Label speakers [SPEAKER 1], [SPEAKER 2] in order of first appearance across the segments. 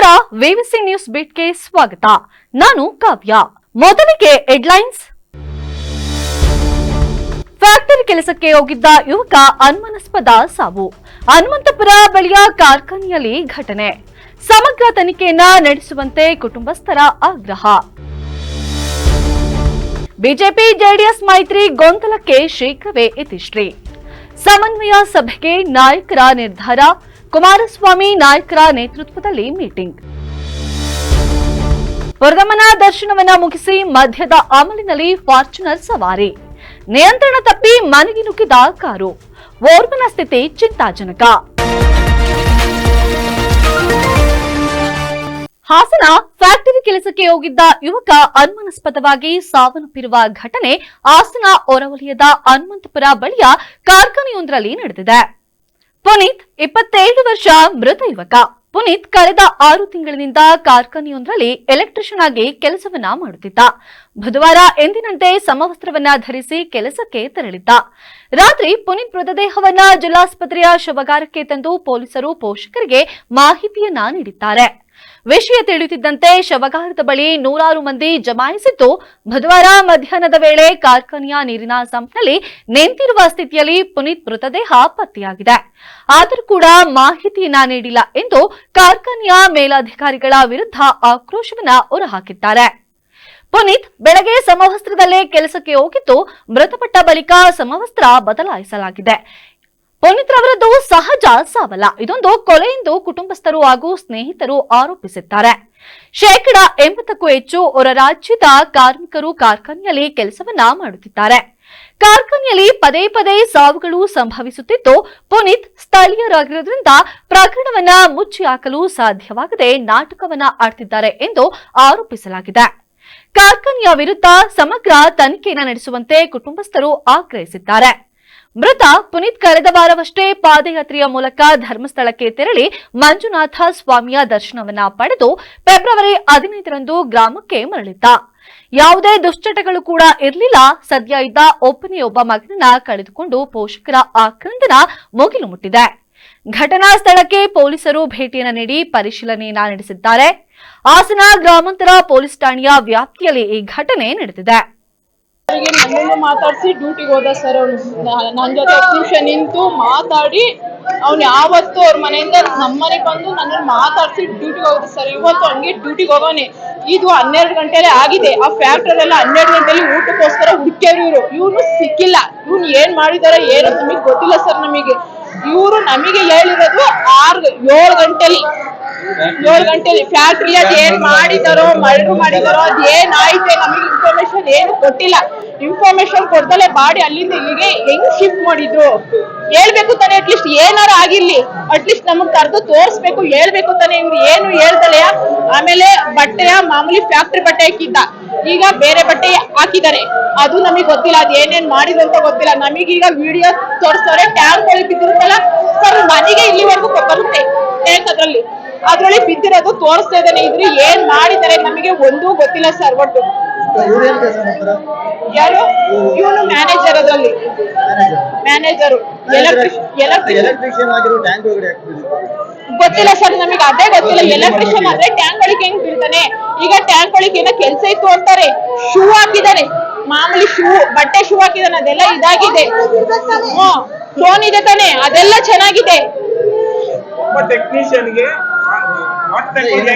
[SPEAKER 1] ನಮಸ್ಕಾರ, ವಿವಿಸಿ ನ್ಯೂಸ್ ಬೀಟ್ಗೆ ಸ್ವಾಗತ. ನಾನು ಕಾವ್ಯ. ಮೊದಲಿಗೆ ಹೆಡ್ಲೈನ್ಸ್. ಫ್ಯಾಕ್ಟರಿ ಕೆಲಸಕ್ಕೆ ಹೋಗಿದ್ದ ಯುವಕ ಅನುಮಾನಾಸ್ಪದ ಸಾವು. ಹನುಮಂತಪುರ ಬಳಿಯ ಕಾರ್ಖಾನೆಯಲ್ಲಿ ಘಟನೆ. ಸಮಗ್ರ ತನಿಖೆಯನ್ನ ನಡೆಸುವಂತೆ ಕುಟುಂಬಸ್ಥರ ಆಗ್ರಹ. ಬಿಜೆಪಿ ಜೆಡಿಎಸ್ ಮೈತ್ರಿ ಗೊಂದಲಕ್ಕೆ ಶೀಘ್ರವೇ ಇತಿಶ್ರೀ. ಸಮನ್ವಯ ಸಭೆಗೆ ನಾಯಕರ ನಿರ್ಧಾರ. ಕುಮಾರಸ್ವಾಮಿ ನಾಯಕರ ನೇತೃತ್ವದಲ್ಲಿ ಮೀಟಿಂಗ್. ವರದಮ್ಮನ ದರ್ಶನವನ್ನ ಮುಗಿಸಿ ಮಧ್ಯದ ಅಮಲಿನಲ್ಲಿ ಫಾರ್ಚುನರ್ ಸವಾರಿ. ನಿಯಂತ್ರಣ ತಪ್ಪಿ ಮನೆಗೆ ನುಗ್ಗಿದ ಕಾರು. ಓರ್ವನ ಸ್ಥಿತಿ ಚಿಂತಾಜನಕ. ಹಾಸನ ಫ್ಯಾಕ್ಟರಿ ಕೆಲಸಕ್ಕೆ ಹೋಗಿದ್ದ ಯುವಕ ಅನುಮಾನಾಸ್ಪದವಾಗಿ ಸಾವನ್ನಪ್ಪಿರುವ ಘಟನೆ ಹಾಸನ ಹೊರವಲಯದ ಹನುಮಂತಪುರ ಬಳಿಯ ಕಾರ್ಖಾನೆಯೊಂದರಲ್ಲಿ ನಡೆದಿದೆ. ಪುನೀತ್ 27 ವರ್ಷ ಮೃತ ಯುವಕ. ಪುನೀತ್ ಕಳೆದ 6 ತಿಂಗಳಿನಿಂದ ಕಾರ್ಖಾನೆಯೊಂದರಲ್ಲಿ ಎಲೆಕ್ಟ್ರಿಷಿಯನ್ ಆಗಿ ಕೆಲಸವನ್ನ ಮಾಡುತ್ತಿದ್ದ. ಬುಧವಾರ ಎಂದಿನಂತೆ ಸಮವಸ್ತ್ರವನ್ನ ಧರಿಸಿ ಕೆಲಸಕ್ಕೆ ತೆರಳಿದ್ದ. ರಾತ್ರಿ ಪುನೀತ್ ಮೃತದೇಹವನ್ನ ಜಿಲ್ಲಾಸ್ಪತ್ರೆಯ ಶವಗಾರಕ್ಕೆ ತಂದು ಪೊಲೀಸರು ಪೋಷಕರಿಗೆ ಮಾಹಿತಿಯನ್ನ ನೀಡಿದ್ದಾರೆ. ವಿಷಯ ತಿಳಿಯುತ್ತಿದ್ದಂತೆ ಶವಗಾರದ ಬಳಿ ನೂರಾರು ಮಂದಿ ಜಮಾಯಿಸಿದ್ದು, ಬುಧವಾರ ಮಧ್ಯಾಹ್ನದ ವೇಳೆ ಕಾರ್ಖಾನೆಯ ನೀರಿನ ಸಂಪ್ನಲ್ಲಿ ನಿಂತಿರುವ ಸ್ಥಿತಿಯಲ್ಲಿ ಪುನೀತ್ ಮೃತದೇಹ ಪತ್ತೆಯಾಗಿದೆ. ಆದರೂ ಕೂಡ ಮಾಹಿತಿಯನ್ನ ನೀಡಿಲ್ಲ ಎಂದು ಕಾರ್ಖಾನೆಯ ಮೇಲಧಿಕಾರಿಗಳ ವಿರುದ್ಧ ಆಕ್ರೋಶವನ್ನ ಹೊರಹಾಕಿದ್ದಾರೆ. ಪುನೀತ್ ಬೆಳಗ್ಗೆ ಸಮವಸ್ತ್ರದಲ್ಲೇ ಕೆಲಸಕ್ಕೆ ಹೋಗಿದ್ದು, ಮೃತಪಟ್ಟ ಬಳಿಕ ಸಮವಸ್ತ್ರ ಬದಲಾಯಿಸಲಾಗಿದೆ. ಪುನೀತ್ ರವರದ್ದು ಸಹಜ ಸಾವಲ್ಲ, ಇದೊಂದು ಕೊಲೆ ಎಂದು ಕುಟುಂಬಸ್ಥರು ಹಾಗೂ ಸ್ನೇಹಿತರು ಆರೋಪಿಸಿದ್ದಾರೆ. 80%ಕ್ಕೂ ಹೆಚ್ಚು ಹೊರ ರಾಜ್ಯದ ಕಾರ್ಮಿಕರು ಕಾರ್ಖಾನೆಯಲ್ಲಿ ಕೆಲಸವನ್ನ ಮಾಡುತ್ತಿದ್ದಾರೆ. ಕಾರ್ಖಾನೆಯಲ್ಲಿ ಪದೇ ಪದೇ ಸಾವುಗಳು ಸಂಭವಿಸುತ್ತಿದ್ದು, ಪುನೀತ್ ಸ್ಥಳೀಯರಾಗಿರುವುದರಿಂದ ಪ್ರಕರಣವನ್ನ ಮುಚ್ಚಿ ಹಾಕಲು ಸಾಧ್ಯವಾಗದೆ ನಾಟಕವನ್ನ ಆಡ್ತಿದ್ದಾರೆ ಎಂದು ಆರೋಪಿಸಲಾಗಿದೆ. ಕಾರ್ಖಾನೆಯ ವಿರುದ್ಧ ಸಮಗ್ರ ತನಿಖೆಯನ್ನು ನಡೆಸುವಂತೆ ಕುಟುಂಬಸ್ಥರು ಆಗ್ರಹಿಸಿದ್ದಾರೆ. ಮೃತ ಪುನೀತ್ ಕಳೆದ ವಾರವಷ್ಟೇ ಪಾದಯಾತ್ರೆಯ ಮೂಲಕ ಧರ್ಮಸ್ಥಳಕ್ಕೆ ತೆರಳಿ ಮಂಜುನಾಥ ಸ್ವಾಮಿಯ ದರ್ಶನವನ್ನ ಪಡೆದು ಫೆಬ್ರವರಿ 15ರಂದು ಗ್ರಾಮಕ್ಕೆ ಮರಳಿದ್ದ. ಯಾವುದೇ ದುಶ್ಚಟಗಳು ಕೂಡ ಇರಲಿಲ್ಲ. ಸದ್ಯ ಇದ್ದ ಒಬ್ಬನೇ ಒಬ್ಬ ಮಗನನ್ನ ಕಳೆದುಕೊಂಡು ಪೋಷಕರ ಆಕ್ರಂದನ ಮುಗಿಲು ಮುಟ್ಟಿದೆ. ಘಟನಾ ಸ್ಥಳಕ್ಕೆ ಪೊಲೀಸರು ಭೇಟಿಯನ್ನ ನೀಡಿ ಪರಿಶೀಲನೆಯನ್ನ ನಡೆಸಿದ್ದಾರೆ. ಹಾಸನ ಗ್ರಾಮಾಂತರ ಪೊಲೀಸ್ ಠಾಣೆಯ ವ್ಯಾಪ್ತಿಯಲ್ಲಿ ಈ ಘಟನೆ ನಡೆದಿದೆ.
[SPEAKER 2] ನನ್ನನ್ನು ಮಾತಾಡಿಸಿ ಡ್ಯೂಟಿಗೆ ಹೋದ ಸರ್. ಅವನು ನನ್ನ ಜೊತೆ 10 ನಿಮಿಷ ನಿಂತು ಮಾತಾಡಿ ಅವ್ನು ಯಾವತ್ತು ಅವ್ರ ಮನೆಯಿಂದ ನಮ್ಮನೆಗೆ ಬಂದು ನನ್ನನ್ನು ಮಾತಾಡಿಸಿ ಡ್ಯೂಟಿಗೆ ಹೋದ ಸರ್. ಇವತ್ತು ಹಂಗೆ ಡ್ಯೂಟಿಗೆ ಹೋಗೋನೆ. ಇದು 12 ಗಂಟೆಲೆ ಆಗಿದೆ. ಆ ಫ್ಯಾಕ್ಟರಿ ಎಲ್ಲ 12 ಗಂಟೆಲಿ ಊಟಕ್ಕೋಸ್ಕರ ಹುಡುಕ್ಯಾರು. ಇವನು ಸಿಕ್ಕಿಲ್ಲ. ಇವನು ಏನ್ ಮಾಡಿದಾರೆ ಏನೋ ನಮಗೆ ಗೊತ್ತಿಲ್ಲ ಸರ್. ಇವರು ನಮಗೆ ಹೇಳಿರೋದು 7 ಗಂಟೆಲಿ ಫ್ಯಾಕ್ಟ್ರಿ ಅದ್ ಏನ್ ಮಾಡಿದಾರೋ ಮರ್ಡರ್ ಮಾಡಿದಾರೋ ಅದ್ ಏನಾಯ್ತು ನಮಗೆ ಇನ್ಫಾರ್ಮೇಶನ್ ಏನು ಕೊಟ್ಟಿಲ್ಲ. ಇನ್ಫಾರ್ಮೇಶನ್ ಕೊಡ್ದಲೆ ಬಾಡಿ ಅಲ್ಲಿಂದ ಇಲ್ಲಿಗೆ ಹೆಂಗ್ ಶಿಫ್ಟ್ ಮಾಡಿದ್ರು ಹೇಳ್ಬೇಕು ತಾನೆ. ಅಟ್ಲೀಸ್ಟ್ ಏನಾರ ಆಗಿರ್ಲಿ, ಅಟ್ಲೀಸ್ಟ್ ನಮಗ್ ಕರೆದು ತೋರಿಸ್ಬೇಕು, ಹೇಳ್ಬೇಕು ತಾನೆ. ಇವ್ರು ಏನು ಹೇಳ್ದಲೆಯ. ಆಮೇಲೆ ಬಟ್ಟೆಯ ಮಾಮೂಲಿ ಫ್ಯಾಕ್ಟ್ರಿ ಬಟ್ಟೆ ಹಾಕಿದ್ದ, ಈಗ ಬೇರೆ ಬಟ್ಟೆ ಹಾಕಿದ್ದಾರೆ. ಅದು ನಮಗೆ ಗೊತ್ತಿಲ್ಲ, ಅದ್ ಏನೇನ್ ಮಾಡಿದ್ರು ಅಂತ ಗೊತ್ತಿಲ್ಲ. ನಮಗೀಗ ವಿಡಿಯೋ ತೋರಿಸ್ತಾರೆ. ಟ್ಯಾಂಕ್ ಒಳಗೆ ಬಿದ್ದಿರುತ್ತಲ್ಲ ಸರ್, ಮನೆಗೆ ಇಲ್ಲಿವರೆಗೂ ಬರುತ್ತೆ ಟ್ಯಾಂಕ್. ಅದ್ರೊಳಗೆ ಬಿದ್ದಿರೋದು ತೋರಿಸ್ತಾ ಇದ್ದಾನೆ. ಇದ್ರು ಏನ್ ಮಾಡಿದ್ದಾರೆ ನಮಗೆ ಒಂದೂ ಗೊತ್ತಿಲ್ಲ ಸರ್. ಒಟ್ಟು ಯಾರು ಇವನು ಮ್ಯಾನೇಜರ್, ಅದ್ರಲ್ಲಿ ಮ್ಯಾನೇಜರು ಗೊತ್ತಿಲ್ಲ ಸರ್. ನಮಗೆ ಅದೇ ಗೊತ್ತಿಲ್ಲ. ಎಲೆಕ್ಟ್ರಿಷಿಯನ್ ಆದ್ರೆ ಟ್ಯಾಂಕ್ ಒಳಗೆ ಹೆಂಗ್ ಬೀಳ್ತಾನೆ. ಈಗ ಟ್ಯಾಂಕ್ ಒಳಗೆ ಏನೋ ಕೆಲ್ಸ ಇತ್ತು ಅಂತಾರೆ. ಶೂ ಹಾಕಿದಾನೆ, ಮಾಮೂಲಿ ಶೂ, ಬಟ್ಟೆ ಶೂ ಹಾಕಿದಾನೆ. ಅದೆಲ್ಲ ಇದಾಗಿದೆ. ಫೋನ್ ಇದೆ ತಾನೆ, ಅದೆಲ್ಲ ಚೆನ್ನಾಗಿದೆ.
[SPEAKER 3] ಟೆಕ್ನಿಷಿಯನ್ಗೆ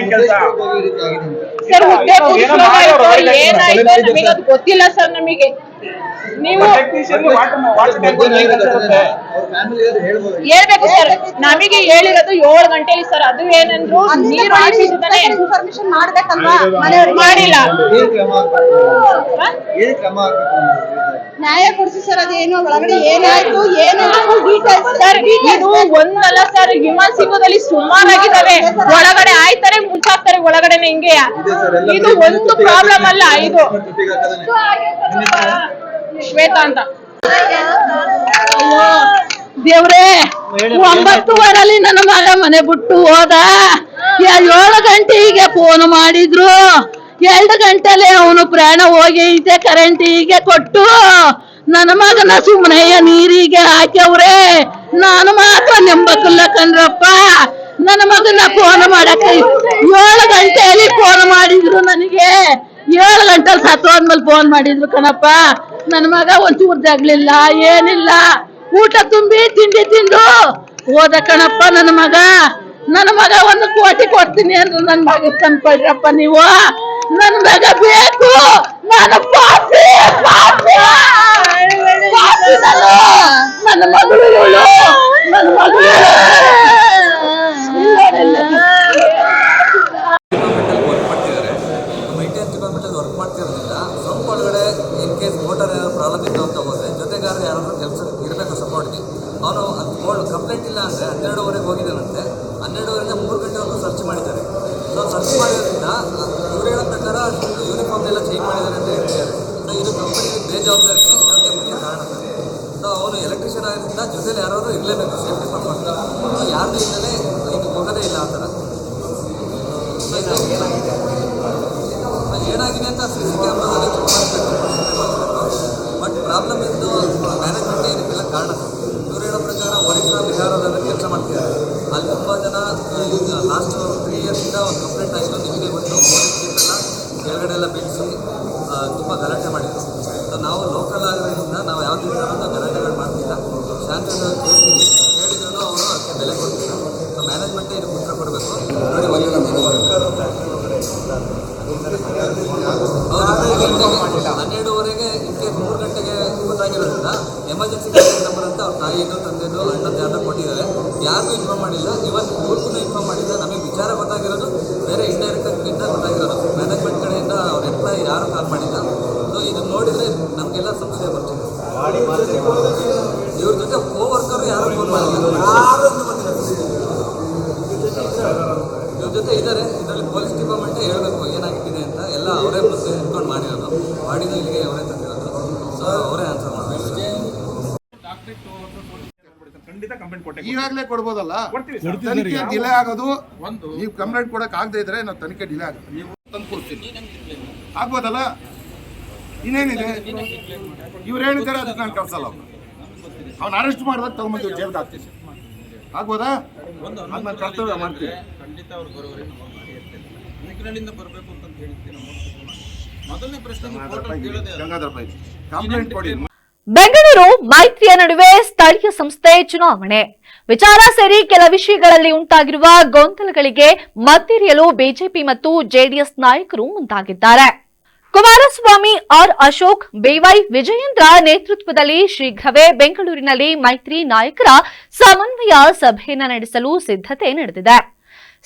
[SPEAKER 2] ಸರ್ ಹುದ್ದೆ ಏನಾಯ್ತು ನಮಗೆ ಅದು ಗೊತ್ತಿಲ್ಲ ಸರ್. ನಮಗೆ ನೀವು ಹೇಳ್ಬೇಕು ಸರ್. ನಮಗೆ ಹೇಳಿರೋದು 7 ಗಂಟೆಲಿ ಸರ್. ಅದು ಏನಂದ್ರು ನೀರು ಇನ್ಫಾರ್ಮೇಶನ್ ಮಾಡಿಲ್ಲ. ನ್ಯಾಯ ಕೊಡಿಸಿ ಸರ್. ಅದೇನು ಒಳಗಡೆ ಏನಾಯ್ತು ಸರ್. ಇದು ಒಂದಲ್ಲ ಸರ್, ವಿಮಾನ ಸಿಗೋದಲ್ಲಿ ಸುಮಾರಾಗಿದ್ದಾವೆ. ಒಳಗಡೆ ಆಯ್ತಾರೆ ಮುಚ್ಚಾಕ್ತಾರೆ ಒಳಗಡೆನೆ. ಹಿಂಗೆ ಇದು ಒಂದು ಪ್ರಾಬ್ಲಮ್ ಅಲ್ಲ. ಇದು ಶ್ವೇತಾ ಅಂತ. ಅಯ್ಯೋ ದೇವ್ರೇ, 9:15 ನನ್ನ ಮಗ ಮನೆ ಬಿಟ್ಟು ಹೋದ. 7 ಗಂಟೆಗೆ ಫೋನ್ ಮಾಡಿದ್ರು. 2 ಗಂಟೆಲೆ ಅವನು ಪ್ರಾಣ ಹೋಗೈತೆ. ಕರೆಂಟ್ ಹೀಗೆ ಕೊಟ್ಟು ನನ್ನ ಮಗನ ಸುಮ್ಮನೆ ನೀರಿಗೆ ಹಾಕ್ಯವ್ರೆ. ನಾನು ಮಾತ್ರ ನೆಂಬಕ್ಕಿಲ್ಲ ಕಣ್ರಪ್ಪ.
[SPEAKER 3] ನನ್ನ ಮಗನ ಫೋನ್ ಮಾಡಕ್ಕೆ 7 ಗಂಟೆಯಲ್ಲಿ ಫೋನ್ ಮಾಡಿದ್ರು ನನಗೆ. 7 ಗಂಟೆಲಿ ಸತ್ತೋದ್ಮೇಲೆ ಫೋನ್ ಮಾಡಿದ್ರು ಕಣಪ್ಪ. ನನ್ನ ಮಗ ಒಂಚೂರು ಜಗ್ಲಿಲ್ಲ, ಏನಿಲ್ಲ, ಊಟ ತುಂಬಿ ತಿಂಡಿ ತಿಂದು ಹೋದ ಕಣಪ್ಪ ನನ್ನ ಮಗ. ನನ್ನ ಮಗ 1 ಕೋಟಿ ಕೊಡ್ತೀನಿ ಅಂದ್ರೆ ನನ್ನ ಮಗ ತಂದ್ಕೊಳ್ರಪ್ಪ ನೀವು. ನನ್ನ ಮಗ ಬೇಕು. ನನ್ನ ಪಾಪಿ ನನ್ನ ಮಗಳು ಇವಳು, ನನ್ನ ಮಗಳು.
[SPEAKER 4] ವರ್ಕ್ ಮಾಡ್ತಿರೋದ್ರಿಂದ ಸ್ವಲ್ಪ ಒಳಗಡೆ ಇನ್ ಕೇಸ್ ಮೋಟರ್ ಏನಾದ್ರು ಪ್ರಾಬ್ಲಮ್ ಇತ್ತು ಅಂತ ಹೋದರೆ ಜೊತೆಗಾರರು ಯಾರಾದರೂ ಕೆಲಸ ಇರಬೇಕು ಸಪೋರ್ಟ್ಗೆ. ಅವನು ಕಂಪ್ಲೇಂಟ್ ಇಲ್ಲ ಅಂದರೆ 12ವರೆಗೆ ಹೋಗಿದ್ದಾನಂತೆ. 12ವರೆಯಿಂದ 3 ಗಂಟೆವರೆಗೂ ಸರ್ಚ್ ಮಾಡಿದ್ದಾರೆ. ಸೊ ಸರ್ಚ್ ಮಾಡಿರೋದ್ರಿಂದ ಇವ್ರು ಹೇಳೋ ಪ್ರಕಾರ ಯೂನಿಫಾರ್ಮ್ ಎಲ್ಲ ಚೇಂಜ್ ಮಾಡಿದ್ದಾರೆ ಅಂತ ಹೇಳ್ತಿದ್ದಾರೆ. ಸೊ ಇದು ಕಂಪನಿಗೆ ಬೇಜವಾಬ್ದಾರಿ ಇದಕ್ಕೆ ಮುಖ್ಯ ಕಾರಣ. ಸೊ ಅವನು ಎಲೆಕ್ಟ್ರಿಷಿಯನ್ ಆಗಿದ್ದರಿಂದ ಜೊತೆಲಿ ಯಾರಾದರೂ ಇರಲೇಬೇಕು ಸೇಫ್ಟಿ ಪರ್ಪಸ್. ಸೊ ಯಾರನ್ನೂ ಇಲ್ಲದೆ ಇದು ಹೋಗೋದೇ ಇಲ್ಲ ಆ ಥರ. ಏನಾಗಿದೆ ಅಂತ CC ಕ್ಯಾಮ್ರಾದಲ್ಲಿ ಚೆಕ್ ಮಾಡಬೇಕು. ಬಟ್ ಪ್ರಾಬ್ಲಮ್ ಇದ್ದು ಮ್ಯಾನೇಜ್ಮೆಂಟ್ ಇದಕ್ಕೆಲ್ಲ ಕಾರಣ. ಇವ್ರು ಹೇಳೋ ಪ್ರಕಾರ ಒರಿಸ್ಸಾ ಬಿಹಾರದಲ್ಲಿ ಕೆಲಸ ಮಾಡ್ತಿದ್ದಾರೆ. ಅಲ್ಲಿ ತುಂಬ ಜನ ಲಾಸ್ಟ್ 3 ಇಯರ್ಸಿಂದ ಒಂದು ಕಂಪ್ಲೇಂಟ್ ಆಗಿತ್ತು. ನಿಮಗೆ ಗೊತ್ತು, ಎಲ್ಲ ಕೆಳಗಡೆ ಎಲ್ಲ ಬೆಳೆಸಿ ತುಂಬ ಗಲಾಟೆ ಮಾಡಿದ್ರು. ಸೊ ನಾವು ಲೋಕಲ್ ಆಗಿರೋದ್ರಿಂದ ನಾವು ಯಾವುದೇ ಗಲಾಟೆಗಳು ಮಾಡ್ತಿಲ್ಲ. ಶಾಂತಿಯಿಂದ ಕೇಳ್ತೀವಿ, ಕೇಳಿದ್ರು ಅವರು ಅದಕ್ಕೆ ಬೆಲೆ ಕೊಡ್ತಿಲ್ಲ. ಸೊ ಮ್ಯಾನೇಜ್ಮೆಂಟೇ ಇದಕ್ಕೆ ಉತ್ತರ ಕೊಡಬೇಕು. ನೋಡಿ 12ವರೆಗೆ ಇನ್ಕೇಸ್ 3 ಗಂಟೆಗೆ ಗೊತ್ತಾಗಿರೋದ್ರಿಂದ ಎಮರ್ಜೆನ್ಸಿ ಕಾಂಟ್ಯಾಕ್ಟ್ ನಂಬರ್ ಅಂತ ಅವ್ರ ತಾಯಿದು ತಂದೆದು ಅಣ್ಣದ್ದು ಯಾರು ಕೊಟ್ಟಿದ್ದಾರೆ. ಯಾರಿಗೂ ಇನ್ಫಾರ್ಮ್ ಮಾಡಿಲ್ಲ. ಇವತ್ತು ಊರಿಗೂ ಇನ್ಫಾರ್ಮ್ ಮಾಡಿಲ್ಲ. ನಮಗೆ ವಿಚಾರ ಗೊತ್ತಾಗಿರೋದು ಬೇರೆ ಇಂಡೈರೆಕ್ಟಿಂದ ಗೊತ್ತಾಗಿರೋದು. ಮ್ಯಾನೇಜ್ಮೆಂಟ್ ಕಡೆಯಿಂದ ಅವ್ರ ಎಂಪ್ಲಾಯಿ ಯಾರೂ ಕಾಲ್ ಮಾಡಿಲ್ಲ. ಸೊ ಇದನ್ನು ನೋಡಿದರೆ ನಮಗೆಲ್ಲ ಸಂಶಯ ಬರ್ತಿದೆ. ಇವ್ರ ಜೊತೆ ವರ್ಕರು ಯಾರು ಫೋನ್ ಮಾಡಿಲ್ಲ. ಇವ್ರ ಜೊತೆ ಇದ್ದಾರೆ. ಇದರಲ್ಲಿ ಪೊಲೀಸ್ ಡಿಪಾರ್ಟ್ಮೆಂಟೇ ಹೇಳಬೇಕು ಏನಾಗ್ತಿದೆ ಅಂತ. ಎಲ್ಲ ಅವರೇ ಮುಂದೆ ಎತ್ಕೊಂಡು ಮಾಡಿರೋದು. ಮಾಡಿದ್ದು ಇಲ್ಲಿಗೆ ಅವರೇ ತಂದಿರೋದು. ಸೊ ಅವರೇ ಆನ್ಸರ್ ಮಾಡಬೇಕು.
[SPEAKER 5] ಈಗಾಗಲೇ ಕೊಡ್ಬೋದಲ್ಲ. ತನಿಖೆ ಡಿಲೇ ಆಗೋದು ನೀವು ಕಂಪ್ಲೇಂಟ್ ಕೊಡಕ್ ಆಗದೆ ಇದ್ರೆ ನಾವು ತನಿಖೆ ಡಿಲೇ ಆಗುತ್ತೆ. ನೀವು ತಂದ್ಕೊಡ್ತೀವಿ ಆಗ್ಬೋದಲ್ಲ. ಇನ್ನೇನಿದೆ, ಇವ್ರು ಹೇಳಿದ್ದಾರೆ ಅದಕ್ಕೆ ನಾನು ಕಳ್ಸಲ್ಲ. ಅವ್ನು ಅರೆಸ್ಟ್ ಮಾಡಿದಾಗ ತಗೊಂಬಂದು ಜೈಲ್ಗೆ ಹಾಕ್ತೀವಿ. ಆಗ್ಬೋದಾ? ಅದನ್ನ ಕರ್ತವ್ಯ ಮಾಡ್ತೀವಿ.
[SPEAKER 6] ಖಂಡಿತ ಅವ್ರು ಬರೋರಿ ಬರಬೇಕು ಅಂತ ಹೇಳ್ತೀವಿ. ಮೊದಲನೇ ಪ್ರಶ್ನೆ
[SPEAKER 5] ಗಂಗಾಧರ ಪೈ ಕಂಪ್ಲೇಂಟ್ ಕೊಡಿ.
[SPEAKER 1] ಬೆಂಗಳೂರು ಮೈತ್ರಿಯ ನಡುವೆ ಸ್ಥಳೀಯ ಸಂಸ್ಥೆ ಚುನಾವಣೆ ವಿಚಾರ ಸೇರಿ ಕೆಲ ವಿಷಯಗಳಲ್ಲಿ ಉಂಟಾಗಿರುವ ಗೊಂದಲಗಳಿಗೆ ಮಧ್ಯೆರಿಯಲು ಬಿಜೆಪಿ ಮತ್ತು ಜೆಡಿಎಸ್ ನಾಯಕರು ಮುಂದಾಗಿದ್ದಾರೆ. ಕುಮಾರಸ್ವಾಮಿ, ಆರ್ ಅಶೋಕ್, ಬಿವೈ ವಿಜಯೇಂದ್ರ ನೇತೃತ್ವದಲ್ಲಿ ಶೀಘ್ರವೇ ಬೆಂಗಳೂರಿನಲ್ಲಿ ಮೈತ್ರಿ ನಾಯಕರ ಸಮನ್ವಯ ಸಭೆಯನ್ನು ನಡೆಸಲು ಸಿದ್ಧತೆ ನಡೆದಿದೆ.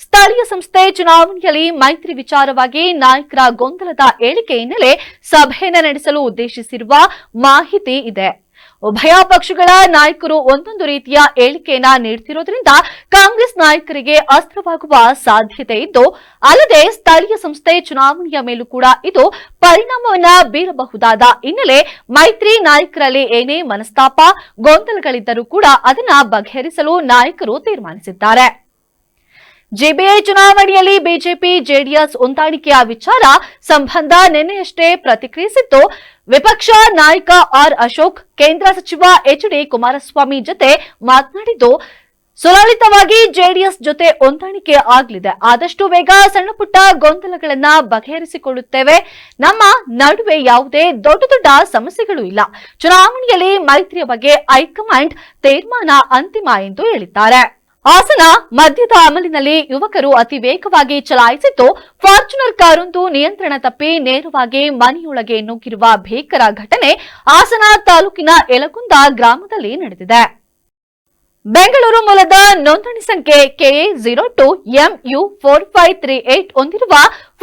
[SPEAKER 1] ಸ್ಥಳೀಯ ಸಂಸ್ಥೆ ಚುನಾವಣೆಯಲ್ಲಿ ಮೈತ್ರಿ ವಿಚಾರವಾಗಿ ನಾಯಕರ ಗೊಂದಲದ ಏಳಿಗೆ ಹಿನ್ನೆಲೆ ಸಭೆಯನ್ನು ನಡೆಸಲು ಉದ್ದೇಶಿಸಿರುವ ಮಾಹಿತಿ ಇದೆ. ಉಭಯ ಪಕ್ಷಗಳ ನಾಯಕರು ಒಂದೊಂದು ರೀತಿಯ ಹೇಳಿಕೆಯನ್ನ ನೀಡುತ್ತಿರುವುದರಿಂದ ಕಾಂಗ್ರೆಸ್ ನಾಯಕರಿಗೆ ಅಸ್ತ್ರವಾಗುವ ಸಾಧ್ಯತೆ ಇದ್ದು, ಅಲ್ಲದೆ ಸ್ಥಳೀಯ ಸಂಸ್ಥೆ ಚುನಾವಣೆಯ ಮೇಲೂ ಕೂಡ ಇದು ಪರಿಣಾಮವನ್ನ ಬೀರಬಹುದಾದ ಹಿನ್ನೆಲೆ ಮೈತ್ರಿ ನಾಯಕರಲ್ಲಿ ಏನೇ ಮನಸ್ತಾಪ, ಗೊಂದಲಗಳಿದ್ದರೂ ಕೂಡ ಅದನ್ನ ಬಗೆಹರಿಸಲು ನಾಯಕರು ತೀರ್ಮಾನಿಸಿದ್ದಾರೆ. ಜಿಬಿಐ ಚುನಾವಣೆಯಲ್ಲಿ ಬಿಜೆಪಿ ಜೆಡಿಎಸ್ ಹೊಂದಾಣಿಕೆಯ ವಿಚಾರ ಸಂಬಂಧ ನಿನ್ನೆಯಷ್ಟೇ ಪ್ರತಿಕ್ರಿಯಿಸಿದ್ದು, ವಿಪಕ್ಷ ನಾಯಕ ಆರ್ ಅಶೋಕ್ ಕೇಂದ್ರ ಸಚಿವ ಎಚ್.ಡಿ. ಕುಮಾರಸ್ವಾಮಿ ಜೊತೆ ಮಾತನಾಡಿದ್ದು, ಸುಲಲಿತವಾಗಿ ಜೆಡಿಎಸ್ ಜೊತೆ ಹೊಂದಾಣಿಕೆ ಆಗಲಿದೆ. ಆದಷ್ಟು ಬೇಗ ಸಣ್ಣಪುಟ್ಟ ಗೊಂದಲಗಳನ್ನ ಬಗೆಹರಿಸಿಕೊಳ್ಳುತ್ತೇವೆ. ನಮ್ಮ ನಡುವೆ ಯಾವುದೇ ದೊಡ್ಡ ಸಮಸ್ಯೆಗಳು ಇಲ್ಲ. ಚುನಾವಣೆಯಲ್ಲಿ ಮೈತ್ರಿಯ ಬಗ್ಗೆ ಹೈಕಮಾಂಡ್ ತೀರ್ಮಾನ ಅಂತಿಮ ಎಂದು ಹೇಳಿದ್ದಾರೆ. ಹಾಸನ ಮದ್ಯದ ಅಮಲಿನಲ್ಲಿ ಯುವಕರು ಅತಿ ವೇಗವಾಗಿ ಚಲಾಯಿಸಿದ್ದು, ಫಾರ್ಚುನರ್ ಕಾರೊಂದು ನಿಯಂತ್ರಣ ತಪ್ಪಿ ನೇರವಾಗಿ ಮನೆಯೊಳಗೆ ನುಗ್ಗಿರುವ ಭೀಕರ ಘಟನೆ ಹಾಸನ ತಾಲೂಕಿನ ಯಲಗುಂದ ಗ್ರಾಮದಲ್ಲಿ ನಡೆದಿದೆ. ಬೆಂಗಳೂರು ಮೂಲದ ನೋಂದಣಿ ಸಂಖ್ಯೆ KA02MU4538 ಹೊಂದಿರುವ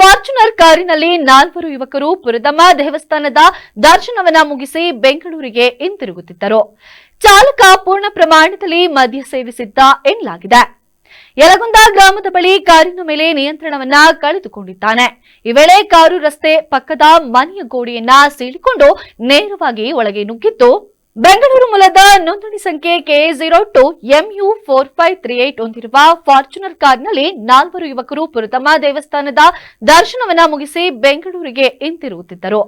[SPEAKER 1] ಫಾರ್ಚುನರ್ ಕಾರಿನಲ್ಲಿ 4 ಯುವಕರು ಪುರದಮ್ಮ ದೇವಸ್ಥಾನದ ದರ್ಶನವನ್ನ ಮುಗಿಸಿ ಬೆಂಗಳೂರಿಗೆ ಹಿಂತಿರುಗುತ್ತಿದ್ದರು. ಚಾಲಕ ಪೂರ್ಣ ಪ್ರಮಾಣದಲ್ಲಿ ಮದ್ಯ ಸೇವಿಸಿದ್ದ ಎನ್ನಲಾಗಿದೆ. ಯಲಗುಂದ ಗ್ರಾಮದ ಬಳಿ ಕಾರಿನ ಮೇಲೆ ನಿಯಂತ್ರಣವನ್ನ ಕಳೆದುಕೊಂಡಿದ್ದಾನೆ. ಈ ವೇಳೆ ಕಾರು ರಸ್ತೆ ಪಕ್ಕದ ಮನೆಯ ಗೋಡೆಯನ್ನ ಸೀಳಿಕೊಂಡು ನೇರವಾಗಿ ಒಳಗೆ ನುಗ್ಗಿದ್ದು, ಬೆಂಗಳೂರು ಮೂಲದ ನೋಂದಣಿ ಸಂಖ್ಯೆ KA02 MU4538 ಹೊಂದಿರುವ ಫಾರ್ಚುನರ್ ಕಾರ್ನಲ್ಲಿ 4 ಯುವಕರು ಪುರತಮ್ಮ ದೇವಸ್ಥಾನದ ದರ್ಶನವನ್ನ ಮುಗಿಸಿ ಬೆಂಗಳೂರಿಗೆ ಹಿಂತಿರುಗುತ್ತಿದ್ದರು.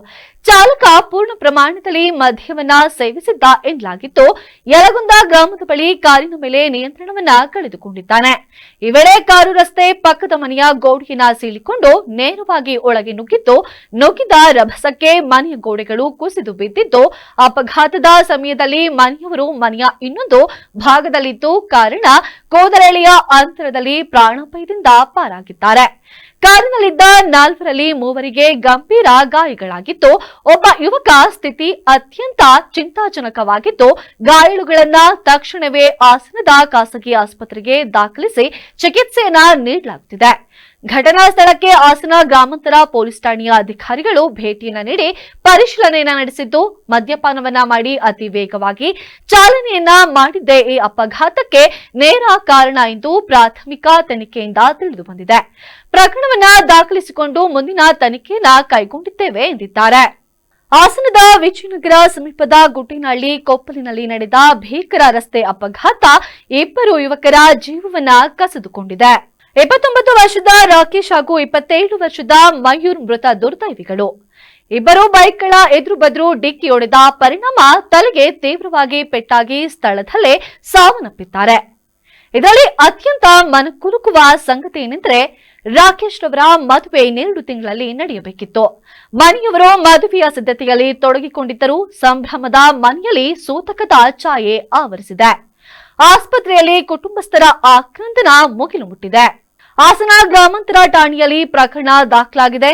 [SPEAKER 1] ಚಾಲಕ ಪೂರ್ಣ ಪ್ರಮಾಣದಲ್ಲಿ ಮದ್ಯವನ್ನ ಸೇವಿಸಿದ್ದ ಎನ್ನಲಾಗಿದ್ದು, ಯಲಗುಂದ ಗ್ರಾಮದ ಬಳಿ ಕಾರಿನ ಮೇಲೆ ನಿಯಂತ್ರಣವನ್ನ ಕಳೆದುಕೊಂಡಿದ್ದಾನೆ. ಈ ವೇಳೆ ಕಾರು ರಸ್ತೆ ಪಕ್ಕದ ಮನೆಯ ಗೋಡೆಯನ್ನ ಸೀಳಿಕೊಂಡು ನೇರವಾಗಿ ಒಳಗೆ ನುಗ್ಗಿದ ರಭಸಕ್ಕೆ ಮನೆಯ ಗೋಡೆಗಳು ಕುಸಿದು ಬಿದ್ದಿದ್ದು, ಅಪಘಾತದ ಸಮಯದಲ್ಲಿ ಮನೆಯವರು ಮನೆಯ ಇನ್ನೊಂದು ಭಾಗದಲ್ಲಿದ್ದು ಕಾರಣ ಕೋದರಳೆಯ ಅಂತರದಲ್ಲಿ ಪ್ರಾಣಾಪಾಯದಿಂದ ಪಾರಾಗಿದ್ದಾರೆ. ಕಾರಿನಲ್ಲಿದ್ದ 4ರಲ್ಲಿ 3 ಗಂಭೀರ ಗಾಯಗಳಾಗಿದ್ದು, ಒಬ್ಬ ಯುವಕ ಸ್ಥಿತಿ ಅತ್ಯಂತ ಚಿಂತಾಜನಕವಾಗಿದ್ದು, ಗಾಯಾಳುಗಳನ್ನ ತಕ್ಷಣವೇ ಹಾಸನದ ಖಾಸಗಿ ಆಸ್ಪತ್ರೆಗೆ ದಾಖಲಿಸಿ ಚಿಕಿತ್ಸೆಯನ್ನ ನೀಡಲಾಗುತ್ತಿದೆ. ಘಟನಾ ಸ್ಥಳಕ್ಕೆ ಹಾಸನ ಗ್ರಾಮಾಂತರ ಪೊಲೀಸ್ ಠಾಣೆಯ ಅಧಿಕಾರಿಗಳು ಭೇಟಿಯನ್ನ ನೀಡಿ ಪರಿಶೀಲನೆಯನ್ನ ನಡೆಸಿದ್ದು, ಮದ್ಯಪಾನವನ್ನ ಮಾಡಿ ಅತಿ ವೇಗವಾಗಿ ಚಾಲನೆಯನ್ನ ಮಾಡಿದ್ದೇ ಈ ಅಪಘಾತಕ್ಕೆ ನೇರ ಕಾರಣ ಎಂದು ಪ್ರಾಥಮಿಕ ತನಿಖೆಯಿಂದ ತಿಳಿದು ಬಂದಿದೆ. ಪ್ರಕರಣವನ್ನ ದಾಖಲಿಸಿಕೊಂಡು ಮುಂದಿನ ತನಿಖೆಯನ್ನ ಕೈಗೊಂಡಿದ್ದೇವೆ ಎಂದಿದ್ದಾರೆ. ಹಾಸನದ ವಿಜಯನಗರ ಸಮೀಪದ ಗುಟ್ಟಿನಹಳ್ಳಿ ಕೊಪ್ಪಲಿನಲ್ಲಿ ನಡೆದ ಭೀಕರ ರಸ್ತೆ ಅಪಘಾತ 2 ಯುವಕರ ಜೀವವನ್ನ ಕಸಿದುಕೊಂಡಿದೆ. 29 ವರ್ಷದ ರಾಕೇಶ್ ಹಾಗೂ 27 ವರ್ಷದ ಮಯೂರ್ ಮೃತ ದುರ್ದೈವಿಗಳು. ಇಬ್ಬರು ಬೈಕ್ಗಳ ಎದುರು ಡಿಕ್ಕಿ ಹೊಡೆದ ಪರಿಣಾಮ ತಲೆಗೆ ತೀವ್ರವಾಗಿ ಪೆಟ್ಟಾಗಿ ಸ್ಥಳದಲ್ಲೇ ಸಾವನ್ನಪ್ಪಿದ್ದಾರೆ. ಇದರಲ್ಲಿ ಅತ್ಯಂತ ಮನಕುಲುಕುವ ಸಂಗತಿ ಏನೆಂದರೆ, ರಾಕೇಶ್ ರವರ ಮದುವೆ 2 ತಿಂಗಳಲ್ಲಿ ನಡೆಯಬೇಕಿತ್ತು. ಮನೆಯವರು ಮದುವೆಯ ಸಿದ್ಧತೆಯಲ್ಲಿ ತೊಡಗಿಕೊಂಡಿದ್ದರು. ಸಂಭ್ರಮದ ಮನೆಯಲ್ಲಿ ಸೂತಕದ ಛಾಯೆ ಆವರಿಸಿದೆ. ಆಸ್ಪತ್ರೆಯಲ್ಲಿ ಕುಟುಂಬಸ್ಥರ ಆಕ್ರಂದನ ಮುಗಿಲು ಮುಟ್ಟಿದೆ. ಹಾಸನ ಗ್ರಾಮಾಂತರ ಠಾಣೆಯಲ್ಲಿ ಪ್ರಕರಣ ದಾಖಲಾಗಿದೆ.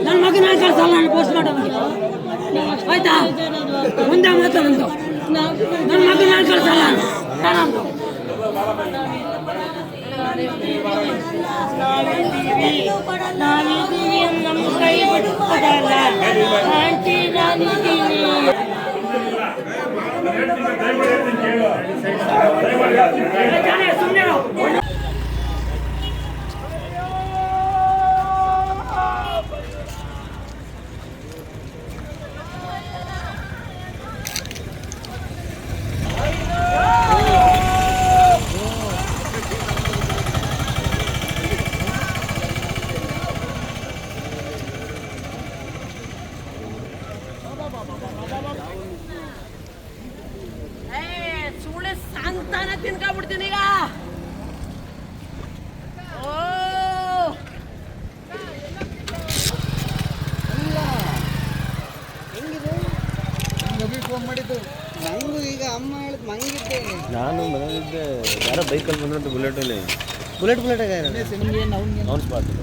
[SPEAKER 7] ನನ್ನ ಮಗನ ಕಳ್ಸಲ್ಲ, ನಾನು ಪೋಸ್ಟ್ ಮಾಡೋದು ಆಯ್ತಾ. ಮುಂದೆ ಮಾತಾಡೋದು ನನ್ನ ಮಗನ ಕಳ್ಸಲ್ಲ ನಾನಂದು. ನಾವಿದ್ದೀವಿ ನಮ್ಮ ಕೈ ಬಿಟ್ಕೊಡಲ್ಲ ಆಂಟಿ, ನಾವಿದ್ದೀವಿ. ಸುಳ್ಳೆ ಸಂತಾನ ತಿನ್ಕೊಂಡ್ಬಿಡ್ತೀನಿ ಈಗ.
[SPEAKER 8] ನಂಗೂ ಈಗ ಅಮ್ಮ ಹೇಳಿದ್ ಮಂಗಿದ್ದೆ.
[SPEAKER 9] ನಾನು ಮನೇಲಿದ್ದೆ, ಯಾರೋ ಬೈಕಲ್ಲಿ ಬಂದ್ರಂತ ಬುಲೆಟಲ್ಲಿ
[SPEAKER 8] ಬುಲೆಟ್